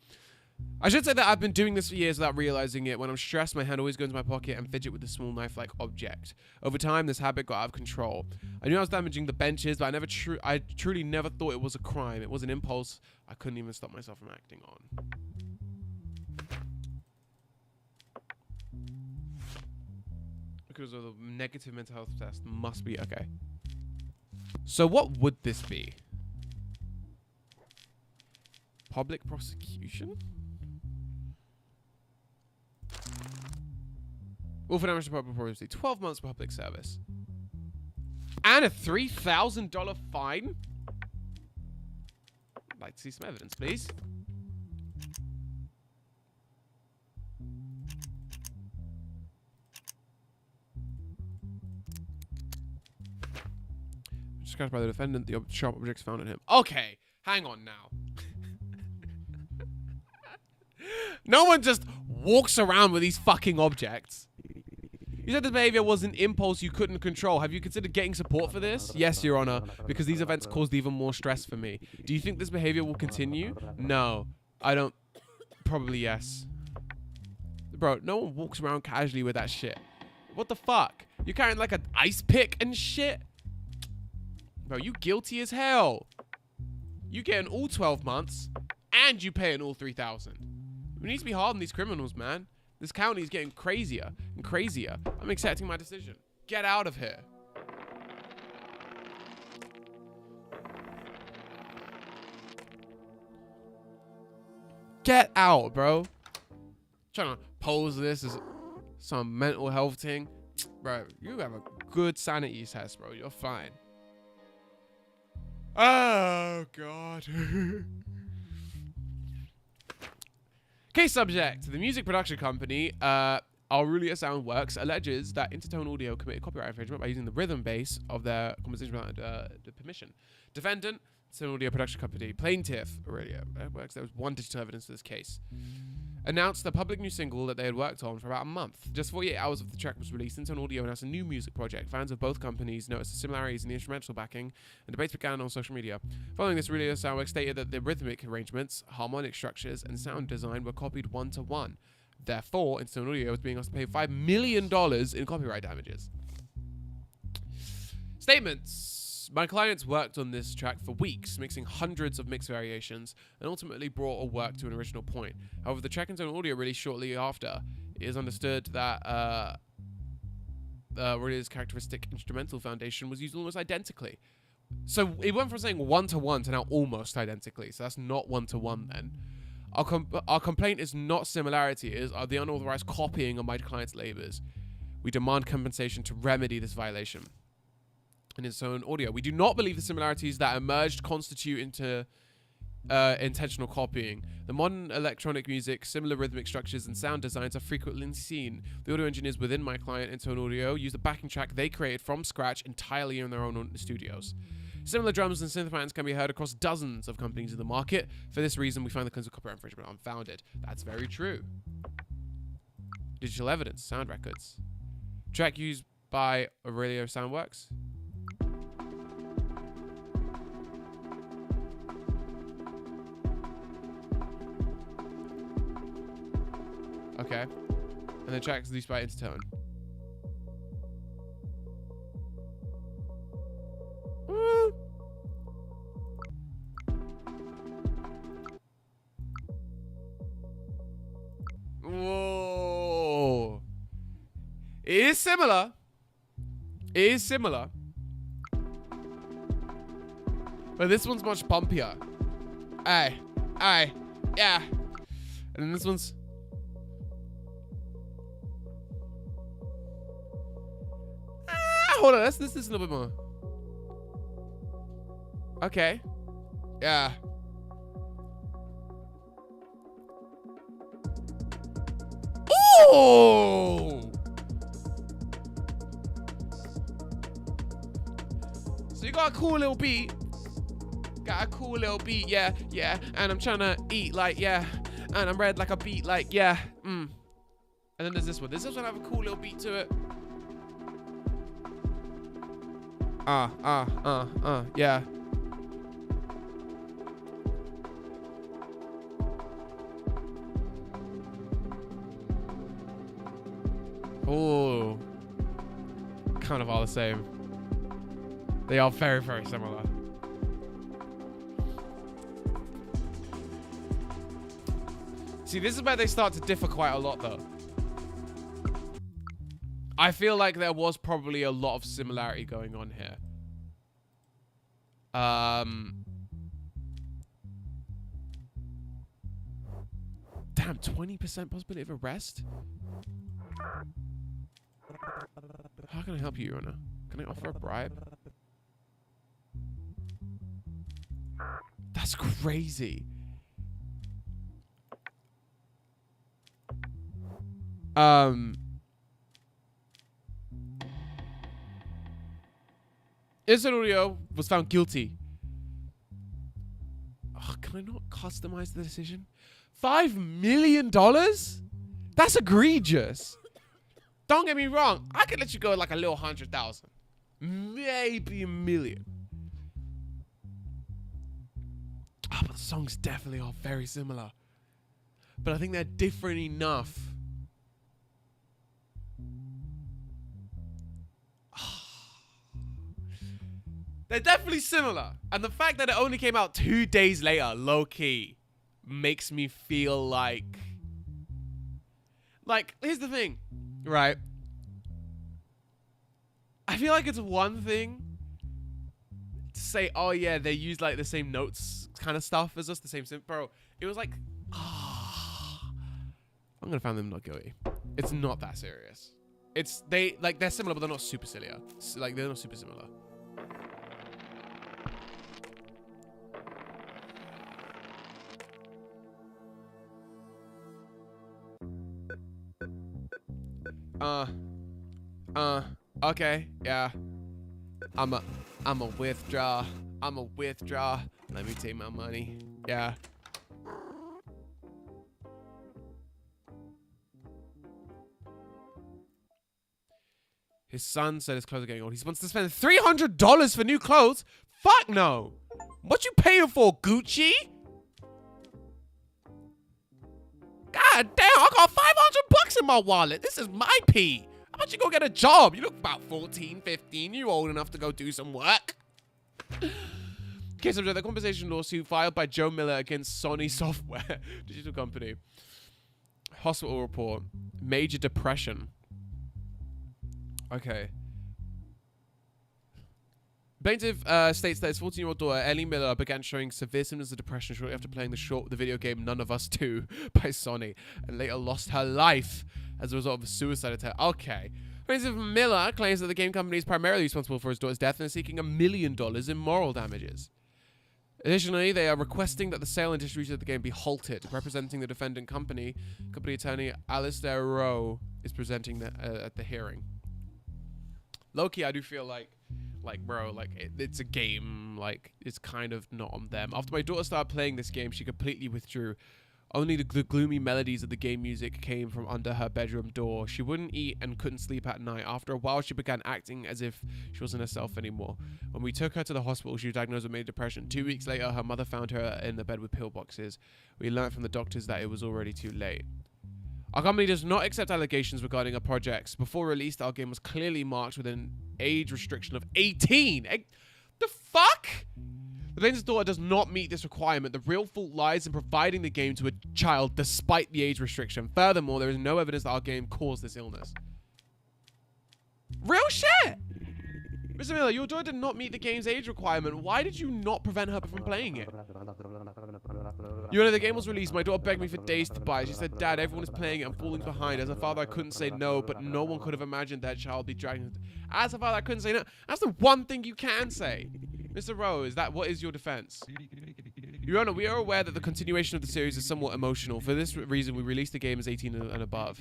I should say that I've been doing this for years without realizing it. When I'm stressed, my hand always goes into my pocket and fidget with a small knife-like object. Over time, this habit got out of control. I knew I was damaging the benches, but I truly never thought it was a crime. It was an impulse I couldn't even stop myself from acting on. Because of the negative mental health test must be okay. So what would this be? Public prosecution? All for damage to public property. 12 months public service. And a $3,000 fine? I'd like to see some evidence, please. Scratched by the defendant, the sharp objects found on him. Okay, hang on now. No one just walks around with these fucking objects. You said this behavior was an impulse you couldn't control. Have you considered getting support for this? Yes, Your Honor, because these events caused even more stress for me. Do you think this behavior will continue? No, I don't. Probably yes. Bro, no one walks around casually with that shit. What the fuck? You're carrying like an ice pick and shit? Bro, you guilty as hell. You getting all 12 months and you paying all 3,000. We need to be hard on these criminals, man. This county is getting crazier and crazier. I'm accepting my decision. Get out of here. Get out, bro. Trying to pose this as some mental health thing. Bro, you have a good sanity test, bro. You're fine. Oh, God. Case subject. The music production company, Aurelia Soundworks, alleges that Intertone Audio committed copyright infringement by using the rhythm bass of their composition without the permission. Defendant, Intertone Audio production company. Plaintiff, Aurelia Soundworks, there was one digital evidence for this case. Announced the public new single that they had worked on for about a month. Just 48 hours after the track was released, Intertone Audio announced a new music project. Fans of both companies noticed the similarities in the instrumental backing, and debates began on social media. Following this, Aurelia Soundworks stated that the rhythmic arrangements, harmonic structures, and sound design were copied one-to-one. Therefore, Intertone Audio was being asked to pay $5 million in copyright damages. Statements. My clients worked on this track for weeks, mixing hundreds of mix variations, and ultimately brought a work to an original point. However, the track Intertone Audio released shortly after. It is understood that Aurelia's characteristic instrumental foundation was used almost identically. So it went from saying one-to-one to now almost identically. So that's not one-to-one then. Our complaint is not similarity, it is the unauthorized copying of my client's labors. We demand compensation to remedy this violation. In its own audio, we do not believe the similarities that emerged constitute into intentional copying. The modern electronic music, similar rhythmic structures and sound designs are frequently seen. The audio engineers within my client, Intertone Audio, use the backing track they created from scratch entirely in their own studios. Similar drums and synth patterns can be heard across dozens of companies in the market. For this reason, we find the claims of copyright infringement unfounded. That's very true. Digital evidence, sound records. Track used by Aurelia Soundworks. Okay. And the track's released by Intertone. Whoa. It is similar. It is similar. But this one's much bumpier. Aye. Aye. Yeah. And then this one's... hold on, let's listen a little bit more. Okay. Yeah. Oh! So you got a cool little beat. Got a cool little beat, yeah, yeah. And I'm trying to eat like, yeah. And I'm red like a beat like, yeah. And then there's this one. This one have a cool little beat to it. Yeah. kind of are the same. They are very, very similar. See, this is where they start to differ quite a lot, though. I feel like there was probably a lot of similarity going on here. Damn, 20% possibility of arrest? How can I help you, Your Honor? Can I offer a bribe? That's crazy. Instant Audio was found guilty. Oh, can I not customize the decision? $5 million? That's egregious. Don't get me wrong. I could let you go like a little 100,000. Maybe $1 million. Oh, but the songs definitely are very similar. But I think they're different enough. They're definitely similar. And the fact that it only came out 2 days later, low-key, makes me feel like... Like, here's the thing, right? I feel like it's one thing to say, oh yeah, they use like the same notes kind of stuff as us, the same synth. Bro, it was like, I'm gonna find them not guilty. It's not that serious. It's, they're similar, but they're not super silly. Like, they're not super similar. Okay, yeah. I'ma withdraw. Let me take my money. Yeah. His son said his clothes are getting old. He wants to spend $300 for new clothes? Fuck no. What you paying for, Gucci? God damn, I got $500 in my wallet. This is my pee. How about you go get a job? You look about 14, 15. You're old enough to go do some work. Case of the compensation lawsuit filed by Joe Miller against Sony Software, digital company. Hospital report. Major depression. Okay. Plaintiff states that his 14-year-old daughter, Ellie Miller, began showing severe symptoms of depression shortly after playing the video game None of Us 2 by Sony, and later lost her life as a result of a suicide attempt. Okay. Plaintiff Miller claims that the game company is primarily responsible for his daughter's death and is seeking $1 million in moral damages. Additionally, they are requesting that the sale and distribution of the game be halted. Representing the defendant company attorney Alistair Rowe is presenting at the hearing. Low-key, I do feel like bro, like it's a game, like it's kind of not on them. After my daughter started playing this game, she completely withdrew. Only the gloomy melodies of the game music came from under her bedroom door. She wouldn't eat and couldn't sleep at night. After a while, she began acting as if she wasn't herself anymore. When we took her to the hospital, she was diagnosed with major depression. 2 weeks later, her mother found her in the bed with pillboxes. We learned from the doctors that it was already too late. Our company does not accept allegations regarding our projects. Before release, our game was clearly marked with an age restriction of 18. The fuck? The plaintiff's daughter does not meet this requirement. The real fault lies in providing the game to a child despite the age restriction. Furthermore, there is no evidence that our game caused this illness. Real shit! Mr. Miller, your daughter did not meet the game's age requirement. Why did you not prevent her from playing it? You know, the game was released. My daughter begged me for days to buy it. She said, Dad, everyone is playing it. I'm falling behind. As a father, I couldn't say no, but no one could have imagined that child be dragging. As a father, I couldn't say no. That's the one thing you can say. Mr. Rowe, what is your defense? Your Honor, we are aware that the continuation of the series is somewhat emotional. For this reason, we released the game as 18 and above.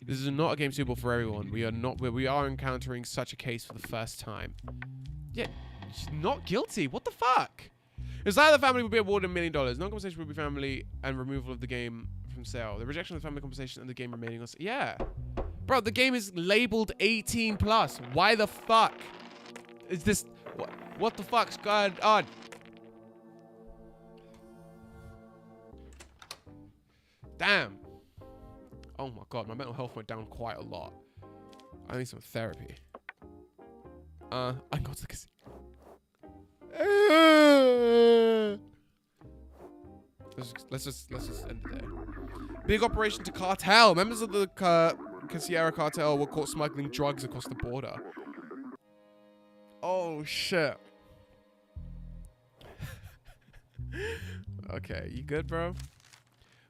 This is not a game suitable for everyone. We are encountering such a case for the first time. Yeah, she's not guilty. What the fuck? It's like the family would be awarded $1 million. Non-compensation would be family and removal of the game from sale. The rejection of the family compensation and the game remaining on sale. Yeah. Bro, the game is labeled 18 plus. Why the fuck? Is this... What the fuck's going on? Damn. Oh my god, my mental health went down quite a lot. I need some therapy. I got to the casino. Let's just end it there. Big operation to cartel. Members of the Sierra cartel were caught smuggling drugs across the border. Oh shit. Okay, you good, bro?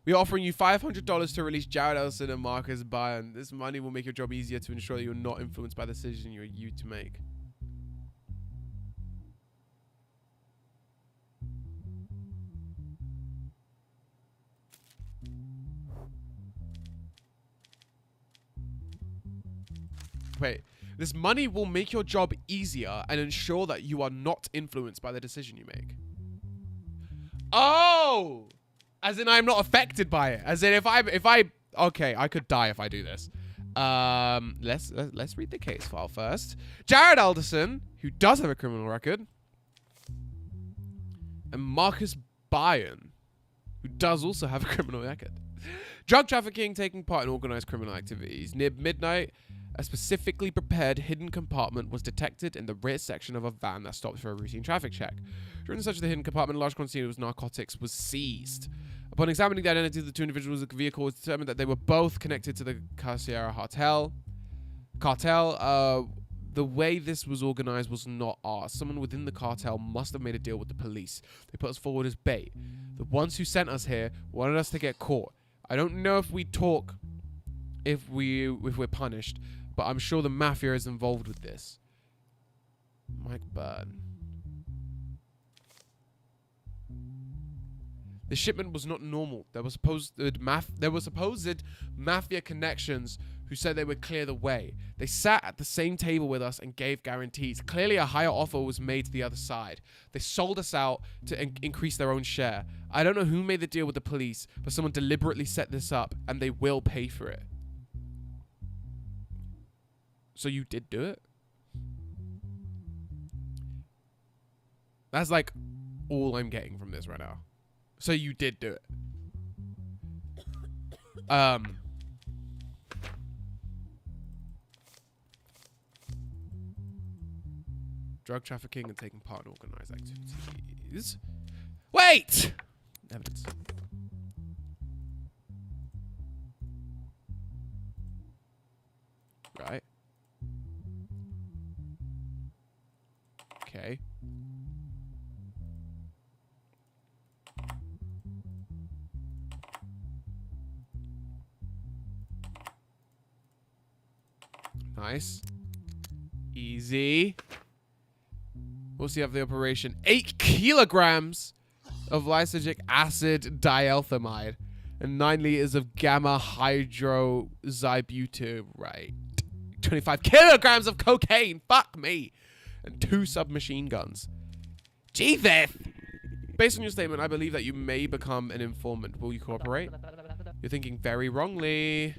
We're offering you $500 to release Jared Ellison and Marcus Byrne. This money will make your job easier to ensure that you're not influenced by the decision you're you to make. Wait, this money will make your job easier and ensure that you are not influenced by the decision you make. Oh! As in I'm not affected by it. As in if I okay, I could die if I do this. Let's read the case file first. Jared Alderson, who does have a criminal record, and Marcus Byrne, who does also have a criminal record. Drug trafficking, taking part in organized criminal activities. Near midnight, a specifically prepared hidden compartment was detected in the rear section of a van that stopped for a routine traffic check. During the search of the hidden compartment, a large quantity of narcotics was seized. Upon examining the identity of the two individuals in the vehicle, it was determined that they were both connected to the Sierra cartel. The way this was organized was not ours. Someone within the cartel must have made a deal with the police. They put us forward as bait. The ones who sent us here wanted us to get caught. I don't know if we talk, if we're punished, but I'm sure the mafia is involved with this. Mike Byrne. The shipment was not normal. There were supposed mafia connections who said they would clear the way. They sat at the same table with us and gave guarantees. Clearly a higher offer was made to the other side. They sold us out to increase their own share. I don't know who made the deal with the police, but someone deliberately set this up and they will pay for it. So you did do it? That's like all I'm getting from this right now. So you did do it. Drug trafficking and taking part in organized activities. Wait! Evidence. Right. Okay. Nice. Easy. We'll see after the operation. 8 kilograms of lysergic acid diethylamide and 9 liters of gamma hydroxybutyrate. 25 kilograms of cocaine. Fuck me. And 2 submachine guns. Jesus. Based on your statement, I believe that you may become an informant. Will you cooperate? You're thinking very wrongly.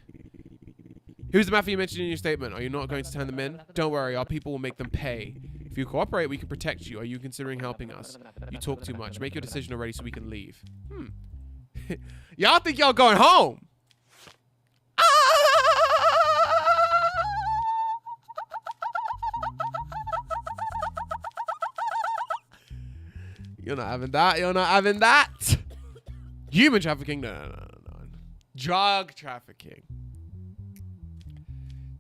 Who's the mafia you mentioned in your statement? Are you not going to turn them in? Don't worry, our people will make them pay. If you cooperate, we can protect you. Are you considering helping us? You talk too much. Make your decision already so we can leave. Y'all think y'all going home? You're not having that. You're not having that. Human trafficking? No. Drug trafficking.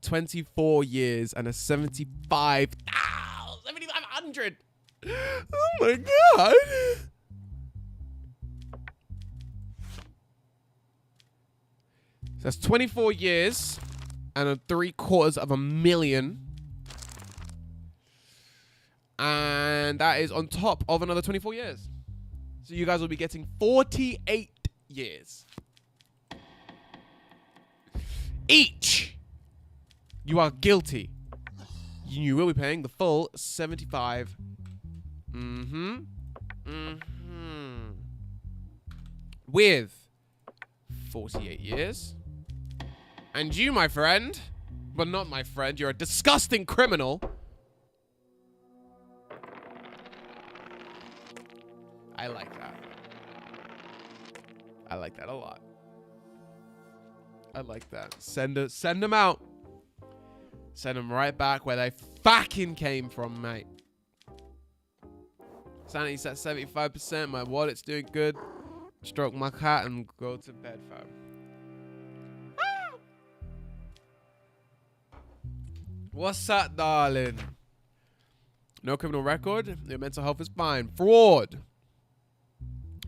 24 years and a 7,500. Oh my God. So that's 24 years and $750,000. And that is on top of another 24 years. So you guys will be getting 48 years. Each. You are guilty. You will be paying the full 75. With 48 years. And you, my friend, but not my friend, you're a disgusting criminal. I like that. I like that a lot. I like that. Send them out. Send them right back where they fucking came from, mate. Sanity's at 75%. My wallet's doing good. Stroke my cat and go to bed, fam. What's up, darling? No criminal record. Your mental health is fine. Fraud.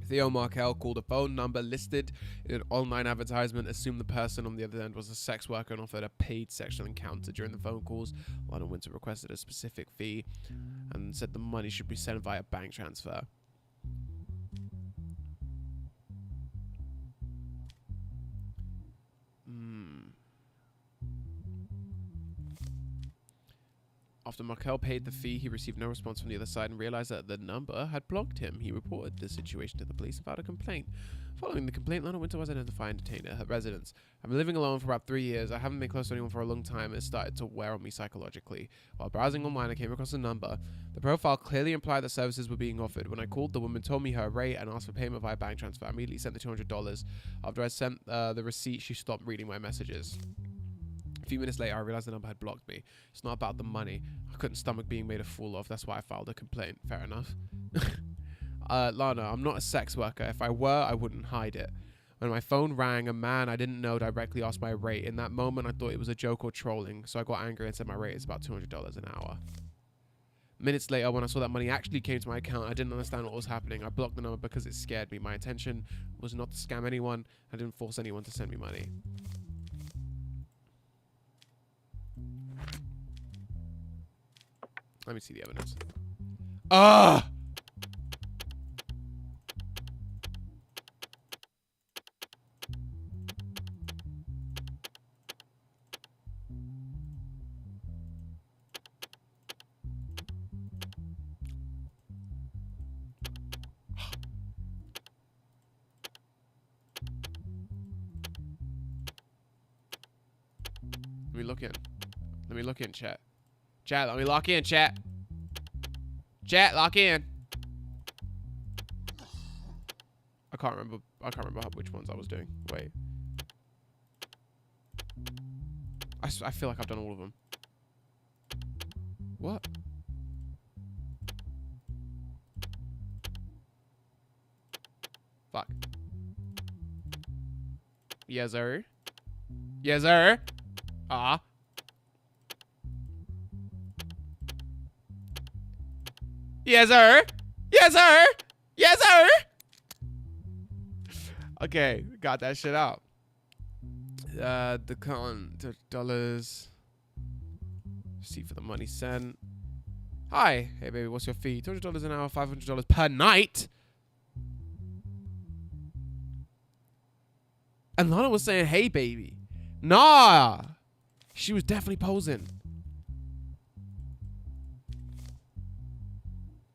Theo Markel called a phone number listed in an online advertisement, assumed the person on the other end was a sex worker and offered a paid sexual encounter. During the phone calls, Lana Winter requested a specific fee and said the money should be sent via bank transfer. After Markel paid the fee, he received no response from the other side and realized that the number had blocked him. He reported the situation to the police about a complaint. Following the complaint, Lana Winter was identified and detained at her residence. I've been living alone for about 3 years. I haven't been close to anyone for a long time. It started to wear on me psychologically. While browsing online, I came across a number. The profile clearly implied that services were being offered. When I called, the woman told me her rate and asked for payment via bank transfer. I immediately sent the $200. After I sent the receipt, she stopped reading my messages. A few minutes later, I realized the number had blocked me. It's not about the money. I couldn't stomach being made a fool of. That's why I filed a complaint. Fair enough. Lana, I'm not a sex worker. If I were, I wouldn't hide it. When my phone rang, a man I didn't know directly asked my rate. In that moment, I thought it was a joke or trolling, so I got angry and said my rate is about $200 an hour. Minutes later, when I saw that money actually came to my account, I didn't understand what was happening. I blocked the number because it scared me. My intention was not to scam anyone. I didn't force anyone to send me money. Let me see the evidence. Ah! Let me look in. Let me look in, chat. Chat, let me lock in, chat. Chat, lock in. I can't remember which ones I was doing. Wait. I feel like I've done all of them. What? Fuck. Yes, sir. Yes, sir. Ah. Yes, sir. Yes, sir. Yes, sir. Okay, got that shit out. The $200. Receipt for the money sent. Hi. Hey, baby, what's your fee? $200 an hour, $500 per night. And Lana was saying, hey, baby. Nah. She was definitely posing.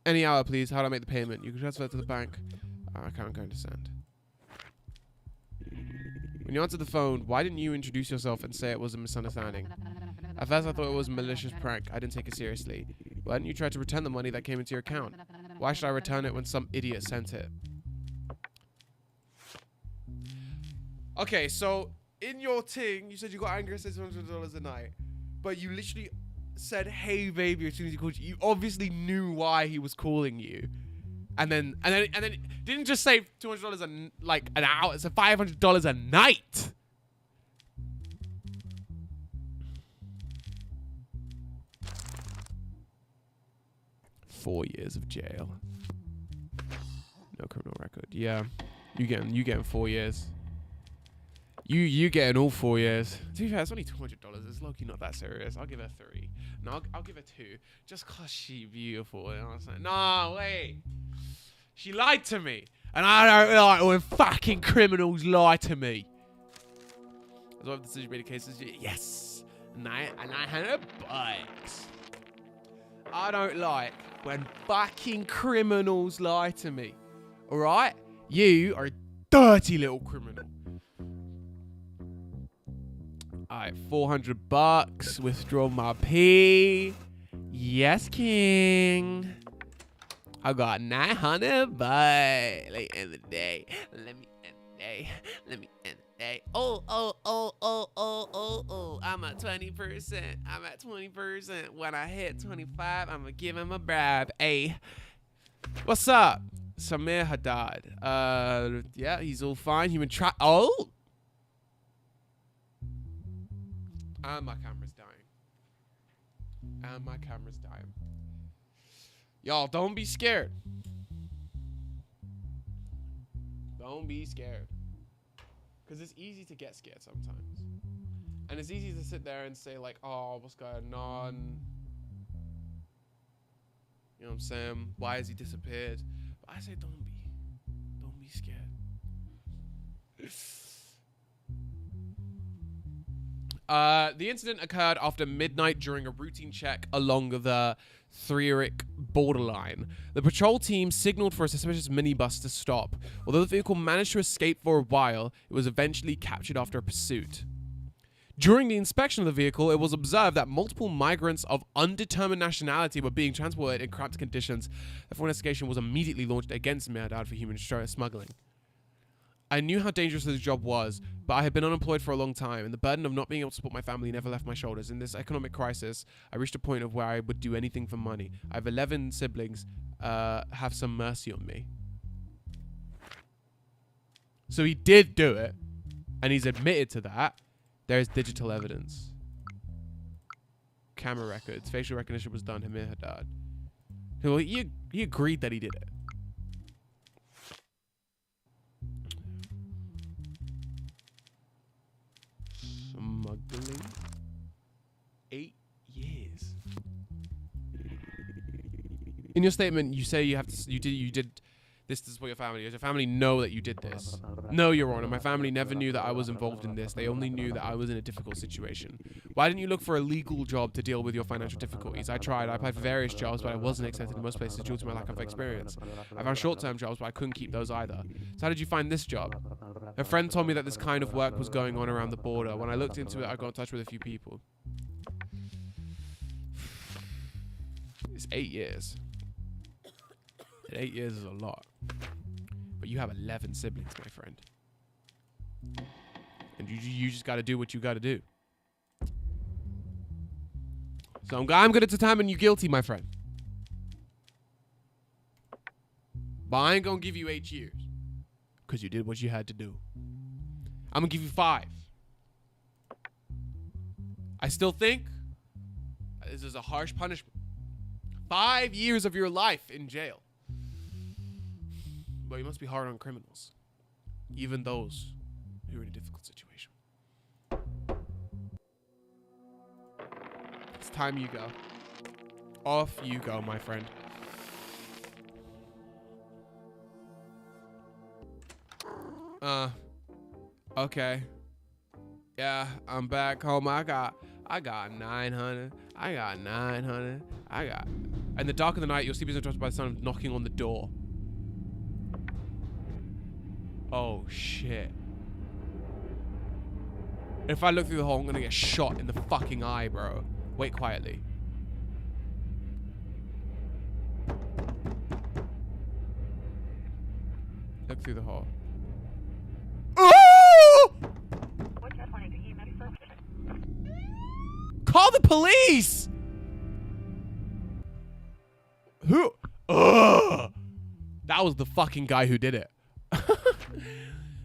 Any hour, please. How do I make the payment? You can transfer it to the bank. I can't go to send. When you answered the phone, why didn't you introduce yourself and say it was a misunderstanding? At first, I thought it was a malicious prank. I didn't take it seriously. Why didn't you try to return the money that came into your account? Why should I return it when some idiot sent it? Okay, so in your thing, you said you got angry and said $200 a night, but you literally said, hey, baby, as soon as he called you. You obviously knew why he was calling you. And then didn't just say $200 like an hour. It's $500 a night. Four years of jail. No criminal record. Yeah, you getting 4 years. You getting all 4 years. To be fair, it's only $200. It's low-key not that serious. I'll give her 3. No, I'll give her 2. Just cause she's beautiful. You know what I'm saying? No, wait. She lied to me. And I don't like when fucking criminals lie to me. As well, the decision made a case. Yes. $900. I don't like when fucking criminals lie to me. Alright? You are a dirty little criminal. Alright, $400. Withdraw my P. Yes, king. I got $900. Like, end the day. Let me end the day. Let me end the Hey, oh. I'm at 20%. I'm at 20%. When I hit 25, I'm gonna give him a bribe. Hey, what's up? Samir Haddad. Yeah, he's all fine. Human oh! And my camera's dying. Y'all, don't be scared. Don't be scared. Because it's easy to get scared sometimes. And it's easy to sit there and say like, oh, what's going on? You know what I'm saying? Why has he disappeared? But I say don't be scared. The incident occurred after midnight during a routine check along the Thrieric borderline. The patrol team signaled for a suspicious minibus to stop. Although the vehicle managed to escape for a while, it was eventually captured after a pursuit. During the inspection of the vehicle, it was observed that multiple migrants of undetermined nationality were being transported in cramped conditions. Therefore, an investigation was immediately launched against Mirdad for human smuggling. I knew how dangerous this job was, but I had been unemployed for a long time, and the burden of not being able to support my family never left my shoulders. In this economic crisis, I reached a point of where I would do anything for money. I have 11 siblings. Have some mercy on me. So he did do it, and he's admitted to that. There's digital evidence. Camera records. Facial recognition was done. Hamir Haddad. Well, he agreed that he did it. Smuggling. 8 years. In your statement, you say you did this to support your family. Does your family know that you did this? No, Your Honor. My family never knew that I was involved in this. They only knew that I was in a difficult situation. Why didn't you look for a legal job to deal with your financial difficulties? I tried. I applied for various jobs, but I wasn't accepted in most places due to my lack of experience. I found short-term jobs, but I couldn't keep those either. So how did you find this job? A friend told me that this kind of work was going on around the border. When I looked into it, I got in touch with a few people. It's 8 years. 8 years is a lot. But you have 11 siblings, my friend. And you just got to do what you got to do. So I'm going to determine you guilty, my friend. But I ain't going to give you 8 years. Because you did what you had to do. I'm going to give you 5. I still think this is a harsh punishment. 5 years of your life in jail. But you must be hard on criminals. Even those who are in a difficult situation. It's time you go. Off you go, my friend. Okay. Yeah, I'm back home. I got 900. In the dark of the night, your sleep is interrupted by the sound of knocking on the door. Oh, shit. If I look through the hole, I'm gonna get shot in the fucking eye, bro. Wait quietly. Look through the hole. Oh! Call the police! Who? Ugh! That was the fucking guy who did it.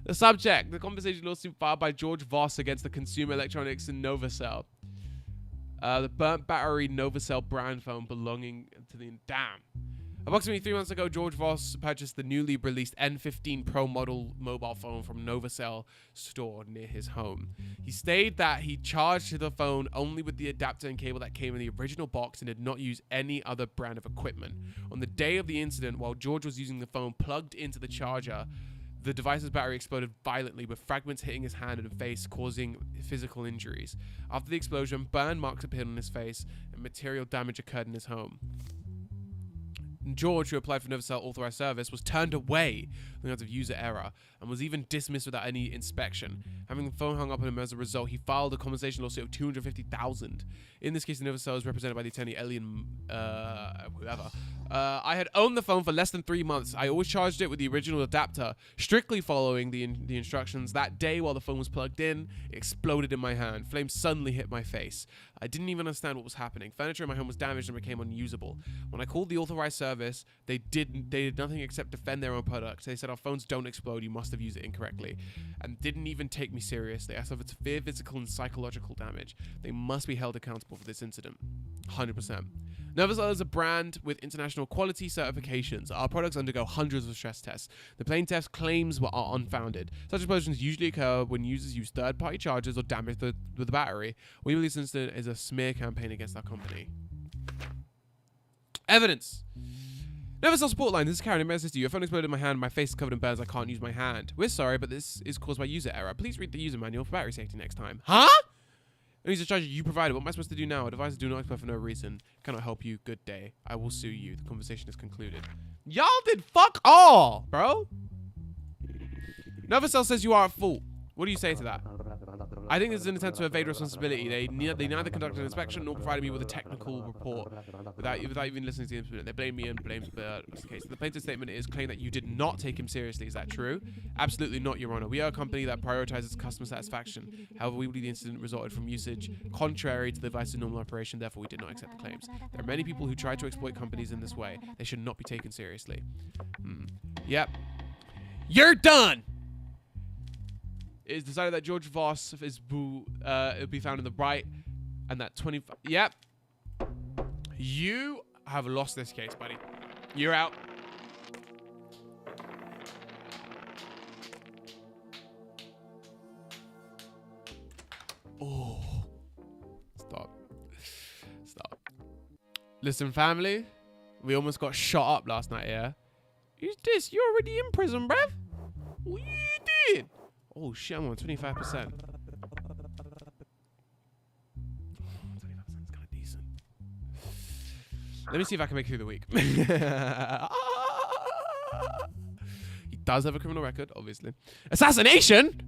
The subject, the compensation lawsuit filed by George Voss against the Consumer Electronics and Novacell. The burnt battery Novacell brand phone belonging to the... Damn. Approximately 3 months ago, George Voss purchased the newly released N15 Pro model mobile phone from Novacell store near his home. He stated that he charged the phone only with the adapter and cable that came in the original box and did not use any other brand of equipment. On the day of the incident, while George was using the phone plugged into the charger, the device's battery exploded violently, with fragments hitting his hand and face, causing physical injuries. After the explosion, burn marks appeared on his face, and material damage occurred in his home. George, who applied for Novacell authorized service, was turned away because of user error and was even dismissed without any inspection. Having the phone hung up on him as a result, he filed a compensation lawsuit of $250,000. In this case, the Novacell was represented by the attorney Elian, whoever. I had owned the phone for less than 3 months. I always charged it with the original adapter, strictly following the instructions. That day, while the phone was plugged in, it exploded in my hand. Flames suddenly hit my face. I didn't even understand what was happening. Furniture in my home was damaged and became unusable. When I called the authorized service, they did nothing except defend their own product. They said, our phones don't explode, you must have used it incorrectly. And didn't even take me seriously. I suffered severe physical and psychological damage. They must be held accountable for this incident. 100%. Novacell is a brand with international quality certifications. Our products undergo hundreds of stress tests. The plaintiff's claims are unfounded. Such explosions usually occur when users use third-party chargers or damage the battery. We believe this incident is a smear campaign against our company. Evidence. Novacell support line. This is Karen. May I assist you? Your phone exploded in my hand. My face is covered in burns. I can't use my hand. We're sorry, but this is caused by user error. Please read the user manual for battery safety next time. Huh? And he's a charger you provided. What am I supposed to do now? Devices do not expire for no reason. Cannot help you. Good day. I will sue you. The conversation is concluded. Y'all did fuck all, bro. Novacell says you are at fault. What do you say to that? I think this is an attempt to evade responsibility. They neither conducted an inspection nor provided me with a technical report without even listening to the incident. They blame me and blame the case. The plaintiff's statement is claim that you did not take him seriously. Is that true? Absolutely not, Your Honor. We are a company that prioritizes customer satisfaction. However, we believe the incident resulted from usage contrary to the device's normal operation. Therefore, we did not accept the claims. There are many people who try to exploit companies in this way. They should not be taken seriously. Yep. You're done! It is decided that George Voss will be found in the right, and that 25. Yep. You have lost this case, buddy. You're out. Oh. Stop. Listen, family. We almost got shot up last night, yeah? Who's this? You're already in prison, bruv? What you did? Oh shit, I'm on 25%. 25% is kind of decent. Let me see if I can make it through the week. He does have a criminal record, obviously. Assassination?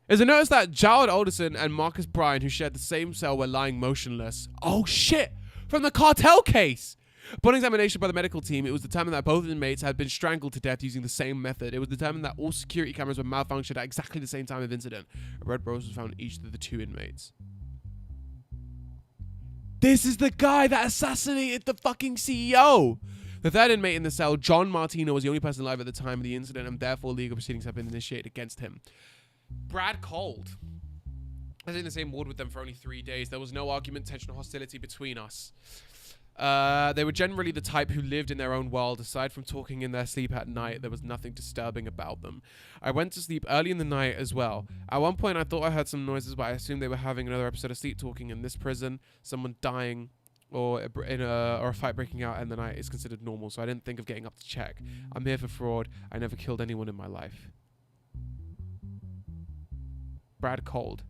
There's a notice that Jared Alderson and Marcus Bryan, who shared the same cell, were lying motionless. Oh shit! From the cartel case! Upon examination by the medical team, it was determined that both inmates had been strangled to death using the same method. It was determined that all security cameras were malfunctioned at exactly the same time of incident. A red rose was found in each of the 2 inmates. This is the guy that assassinated the fucking CEO! The 3rd inmate in the cell, John Martino, was the only person alive at the time of the incident, and therefore legal proceedings have been initiated against him. Brad Cold. I was in the same ward with them for only 3 days. There was no argument, tension, or hostility between us. They were generally the type who lived in their own world. Aside from talking in their sleep at night, there was nothing disturbing about them. I went to sleep early in the night as well. At one point, I thought I heard some noises, but I assumed they were having another episode of sleep talking. In this prison, someone dying or a fight breaking out in the night is considered normal, so I didn't think of getting up to check. I'm here for fraud. I never killed anyone in my life. Brad Cold.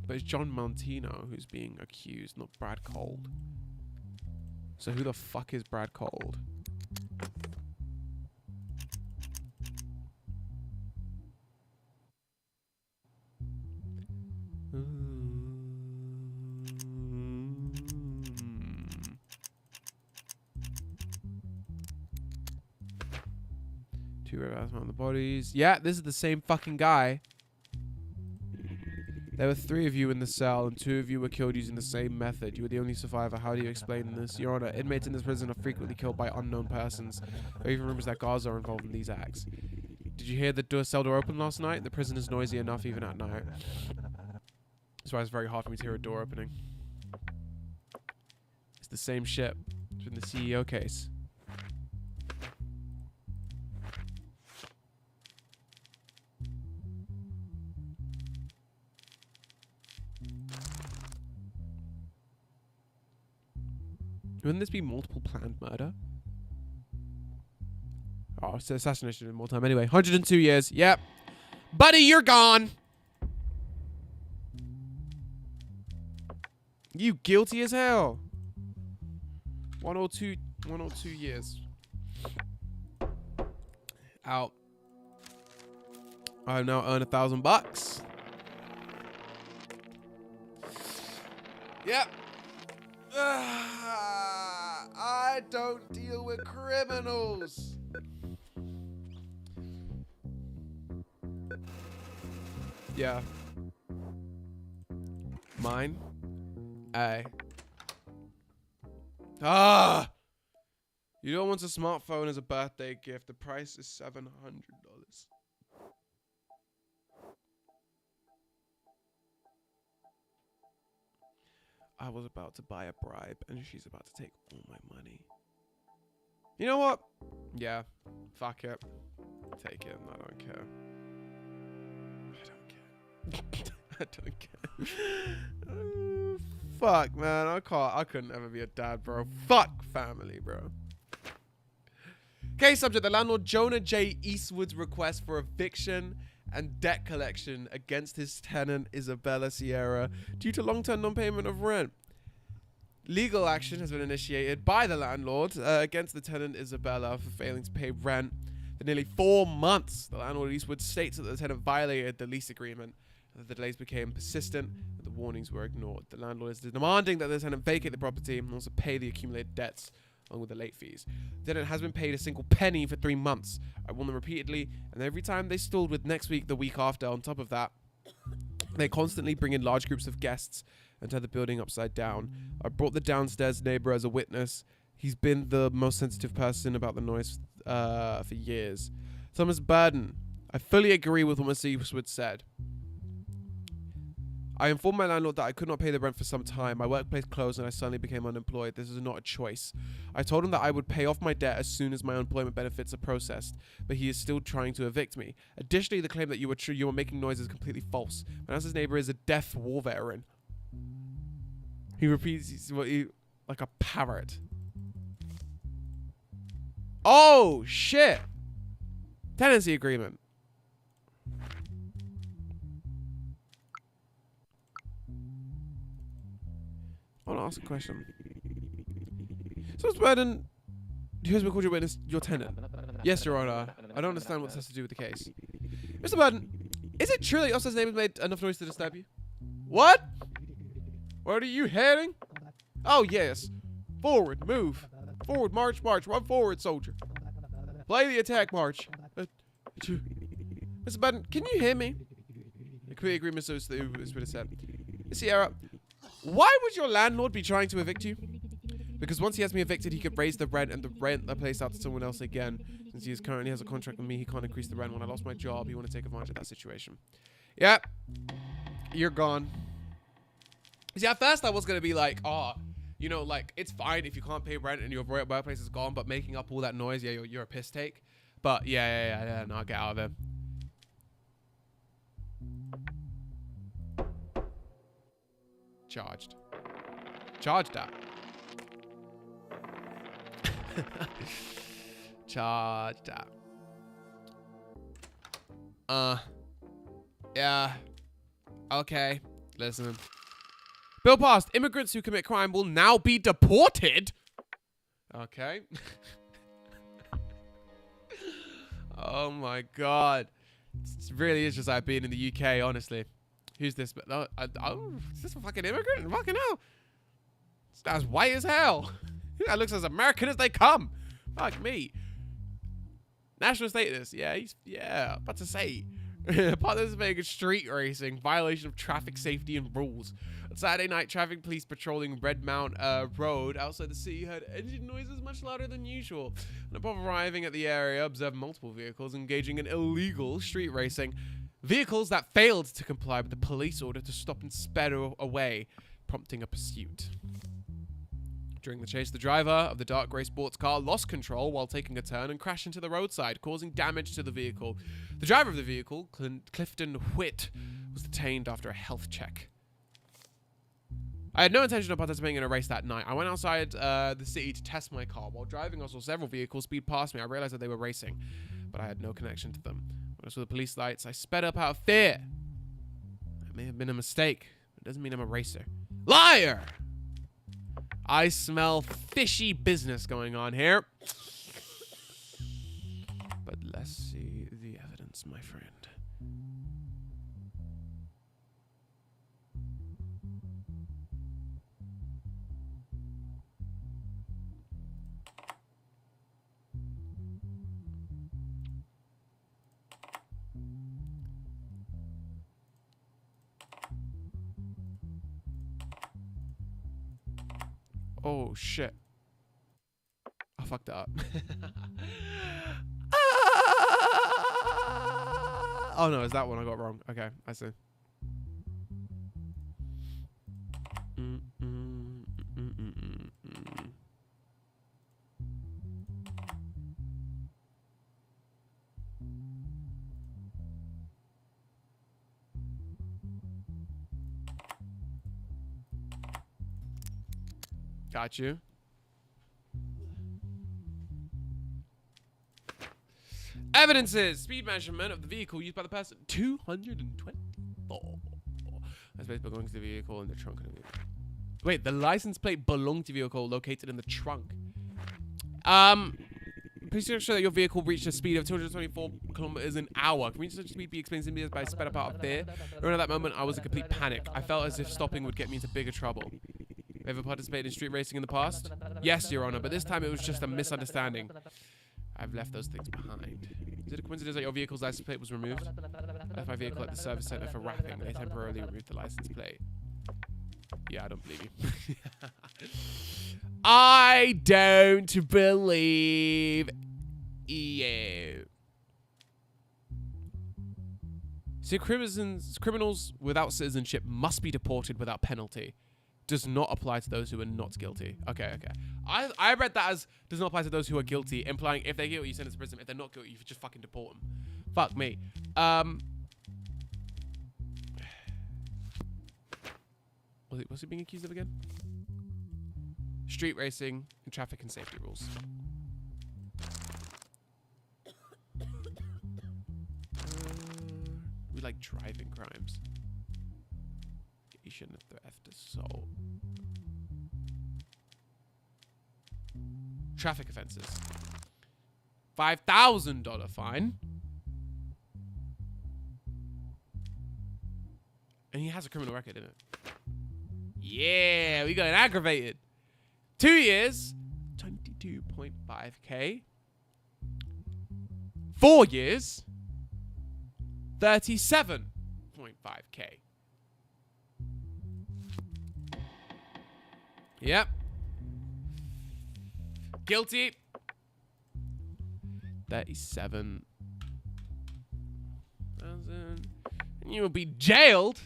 But it's John Martino who's being accused, not Brad Cold. So who the fuck is Brad Cold? Two red on the bodies. Yeah, this is the same fucking guy. There were 3 of you in the cell, and 2 of you were killed using the same method. You were the only survivor. How do you explain this? Your Honor, inmates in this prison are frequently killed by unknown persons. There are even rumors that guards are involved in these acts. Did you hear the cell door open last night? The prison is noisy enough even at night. That's why it's very hard for me to hear a door opening. It's the same shit. It's in the CEO case. Wouldn't this be multiple planned murder? Oh, it's assassination in more time. Anyway, 102 years. Yep. Buddy, you're gone. You guilty as hell. 102 years. Out. I now earn $1,000. Yep. I don't deal with criminals. Yeah. Mine. You don't want a smartphone as a birthday gift. The price is $700. I was about to buy a bribe, and she's about to take all my money. You know what? Yeah. Fuck it. Take it. I don't care. I don't care. Fuck, man. I couldn't ever be a dad, bro. Fuck family, bro. Case subject: the landlord Jonah J. Eastwood's request for eviction and debt collection against his tenant Isabella Sierra due to long-term non-payment of rent. Legal action has been initiated by the landlord against the tenant Isabella for failing to pay rent for nearly 4 months. The landlord Eastwood states that the tenant violated the lease agreement, and that the delays became persistent, and the warnings were ignored. The landlord is demanding that the tenant vacate the property and also pay the accumulated debts along with the late fees. The tenant has been paid a single penny for 3 months. I warned them repeatedly, and every time they stalled with next week, the week after, on top of that, they constantly bring in large groups of guests and turn the building upside down. I brought the downstairs neighbor as a witness. He's been the most sensitive person about the noise for years. Thomas Burden. I fully agree with what Mr. Eastwood said. I informed my landlord that I could not pay the rent for some time. My workplace closed and I suddenly became unemployed. This is not a choice. I told him that I would pay off my debt as soon as my unemployment benefits are processed, but he is still trying to evict me. Additionally, the claim that you were making noise is completely false. My house's neighbor is a deaf war veteran. He repeats like a parrot. Oh, shit. Tenancy agreement. I want to ask a question. So, Mr. Burden, who has been called your witness, your tenant? Yes, Your Honor. I don't understand what this has to do with the case. Mr. Burden, is it true that your son's name has made enough noise to disturb you? What? What are you hearing? Oh, yes. Forward, move. Forward, march, march. Run forward, soldier. Play the attack march. Mr. Burden, can you hear me? I completely agree, Mr. Eastwood said. Sierra, why would your landlord be trying to evict you? Because once he has me evicted, he could raise the rent and rent the place out to someone else again. Since he currently has a contract with me, he can't increase the rent. When I lost my job, he wanted to take advantage of that situation. Yep. You're gone. See, at first I was going to be like, oh, you know, like, it's fine if you can't pay rent and your workplace is gone, but making up all that noise, yeah, you're a piss take. But yeah, no, get out of there. Charged. Charged up. Charged up. Yeah. Okay. Listen. Bill passed. Immigrants who commit crime will now be deported. Okay. Oh my god. It really is just like being in the UK, honestly. Who's this? Oh, is this a fucking immigrant? Fucking hell. This guy's white as hell. This guy looks as American as they come. Fuck me. National status. Yeah, about to say. Participating in street racing, violation of traffic safety and rules. On Saturday night, traffic police patrolling Redmount Road outside the city heard engine noises much louder than usual. And upon arriving at the area, observed multiple vehicles engaging in illegal street racing. Vehicles that failed to comply with the police order to stop and sped away, prompting a pursuit. During the chase, the driver of the dark grey sports car lost control while taking a turn and crashed into the roadside, causing damage to the vehicle. The driver of the vehicle, Clifton Whitt, was detained after a health check. I had no intention of participating in a race that night. I went outside the city to test my car. While driving, I saw several vehicles speed past me. I realized that they were racing, but I had no connection to them. When I saw the police lights, I sped up out of fear. It may have been a mistake. It doesn't mean I'm a racer. Liar! I smell fishy business going on here. But let's see the evidence, my friend. Oh, shit. I fucked it up. Oh, no, it's that one I got wrong. Okay, I see. Got you. Evidences. Speed measurement of the vehicle used by the person. 224. That's basically belonging to the vehicle in the trunk of the vehicle. Wait, the license plate belonged to the vehicle located in the trunk. Please ensure that your vehicle reached a speed of 224 kilometers an hour. Can we such speed be explained simply as by sped up out of fear? Around at that moment, I was in complete panic. I felt as if stopping would get me into bigger trouble. Ever participated in street racing in the past? Yes, Your Honor, but this time it was just a misunderstanding. I've left those things behind. Is it a coincidence that your vehicle's license plate was removed? I left my vehicle at the service center for wrapping. They temporarily removed the license plate. Yeah, I don't believe you. I don't believe you. See, criminals without citizenship must be deported without penalty. Does not apply to those who are not guilty. Okay, okay. I read that as does not apply to those who are guilty, implying if they're guilty, you send them to prison. If they're not guilty, you just fucking deport them. Fuck me. What's he being accused of again? Street racing and traffic and safety rules. We like driving crimes. Of theft assault. Traffic offenses. $5,000 fine. And he has a criminal record in it. Yeah, we got aggravated. 2 years, 22.5K. 4 years, 37.5K. Yep. Guilty. 37,000. And you will be jailed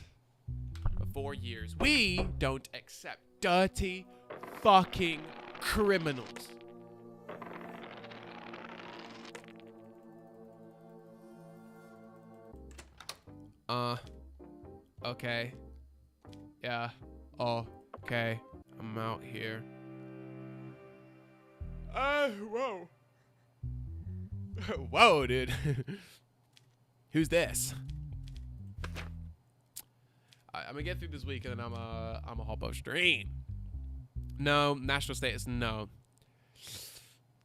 for 4 years. We don't accept dirty fucking criminals. Okay. Yeah. Oh, okay. I'm out here. Whoa. Whoa, dude. Who's this? I'm gonna get through this week and then I'm a hop up stream. No. National status, no.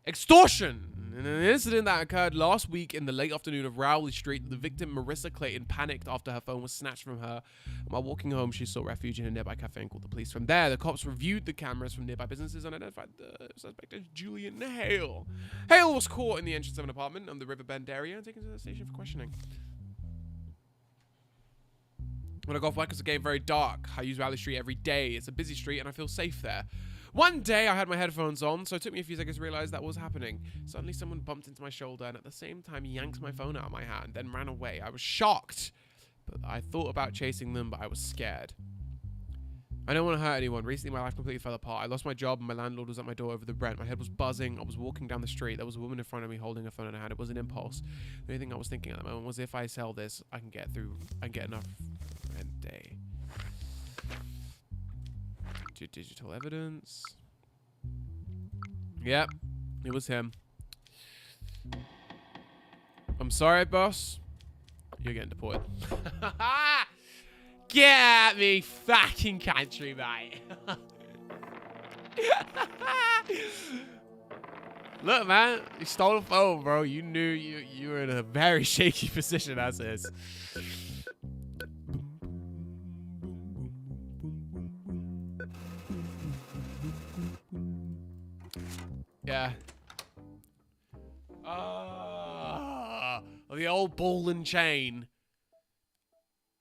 Extortion! In an incident that occurred last week in the late afternoon of Rowley Street, the victim, Marissa Clayton, panicked after her phone was snatched from her. While walking home, she sought refuge in a nearby cafe and called the police. From there, the cops reviewed the cameras from nearby businesses and identified the suspect as Julian Hale. Hale was caught in the entrance of an apartment on the Riverbend area and taken to the station for questioning. When I go off work, it's getting very dark. I use Rowley Street every day. It's a busy street and I feel safe there. One day, I had my headphones on, so it took me a few seconds to realize that was happening. Suddenly, someone bumped into my shoulder and at the same time yanked my phone out of my hand, then ran away. I was shocked, but I thought about chasing them, but I was scared. I don't want to hurt anyone. Recently, my life completely fell apart. I lost my job and my landlord was at my door over the rent. My head was buzzing. I was walking down the street. There was a woman in front of me holding a phone in her hand. It was an impulse. The only thing I was thinking at the moment was if I sell this, I can get through and get enough rent day. Digital evidence. Yep, it was him. I'm sorry, boss. You're getting deported. Get at me, fucking country, mate. Look, man, you stole the phone, bro. You knew you were in a very shaky position as is. Yeah. The old ball and chain.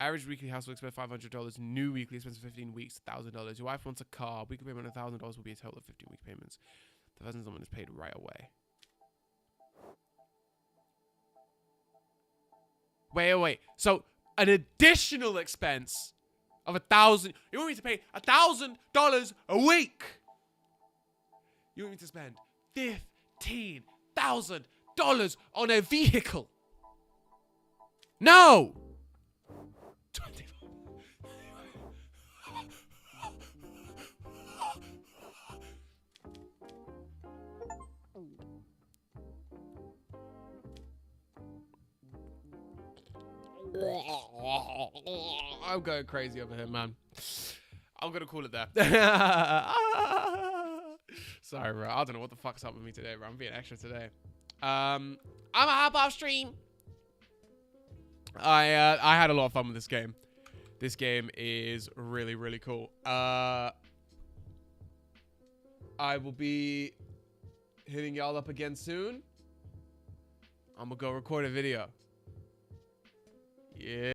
Average weekly household expense $500. New weekly expense 15 weeks $1,000. Your wife wants a car. Weekly payment of $1,000 will be a total of 15-week payments. The $1,000 is paid right away. Wait. So an additional expense of $1,000. You want me to pay $1,000 a week? You want me to spend $15,000 on a vehicle? No. 20. I'm going crazy over here, man. I'm gonna call it there. Sorry, bro. I don't know what the fuck's up with me today, bro. I'm being extra today. I'm a hop off stream. I had a lot of fun with this game. This game is really, really cool. I will be hitting y'all up again soon. I'm gonna go record a video. Yeah.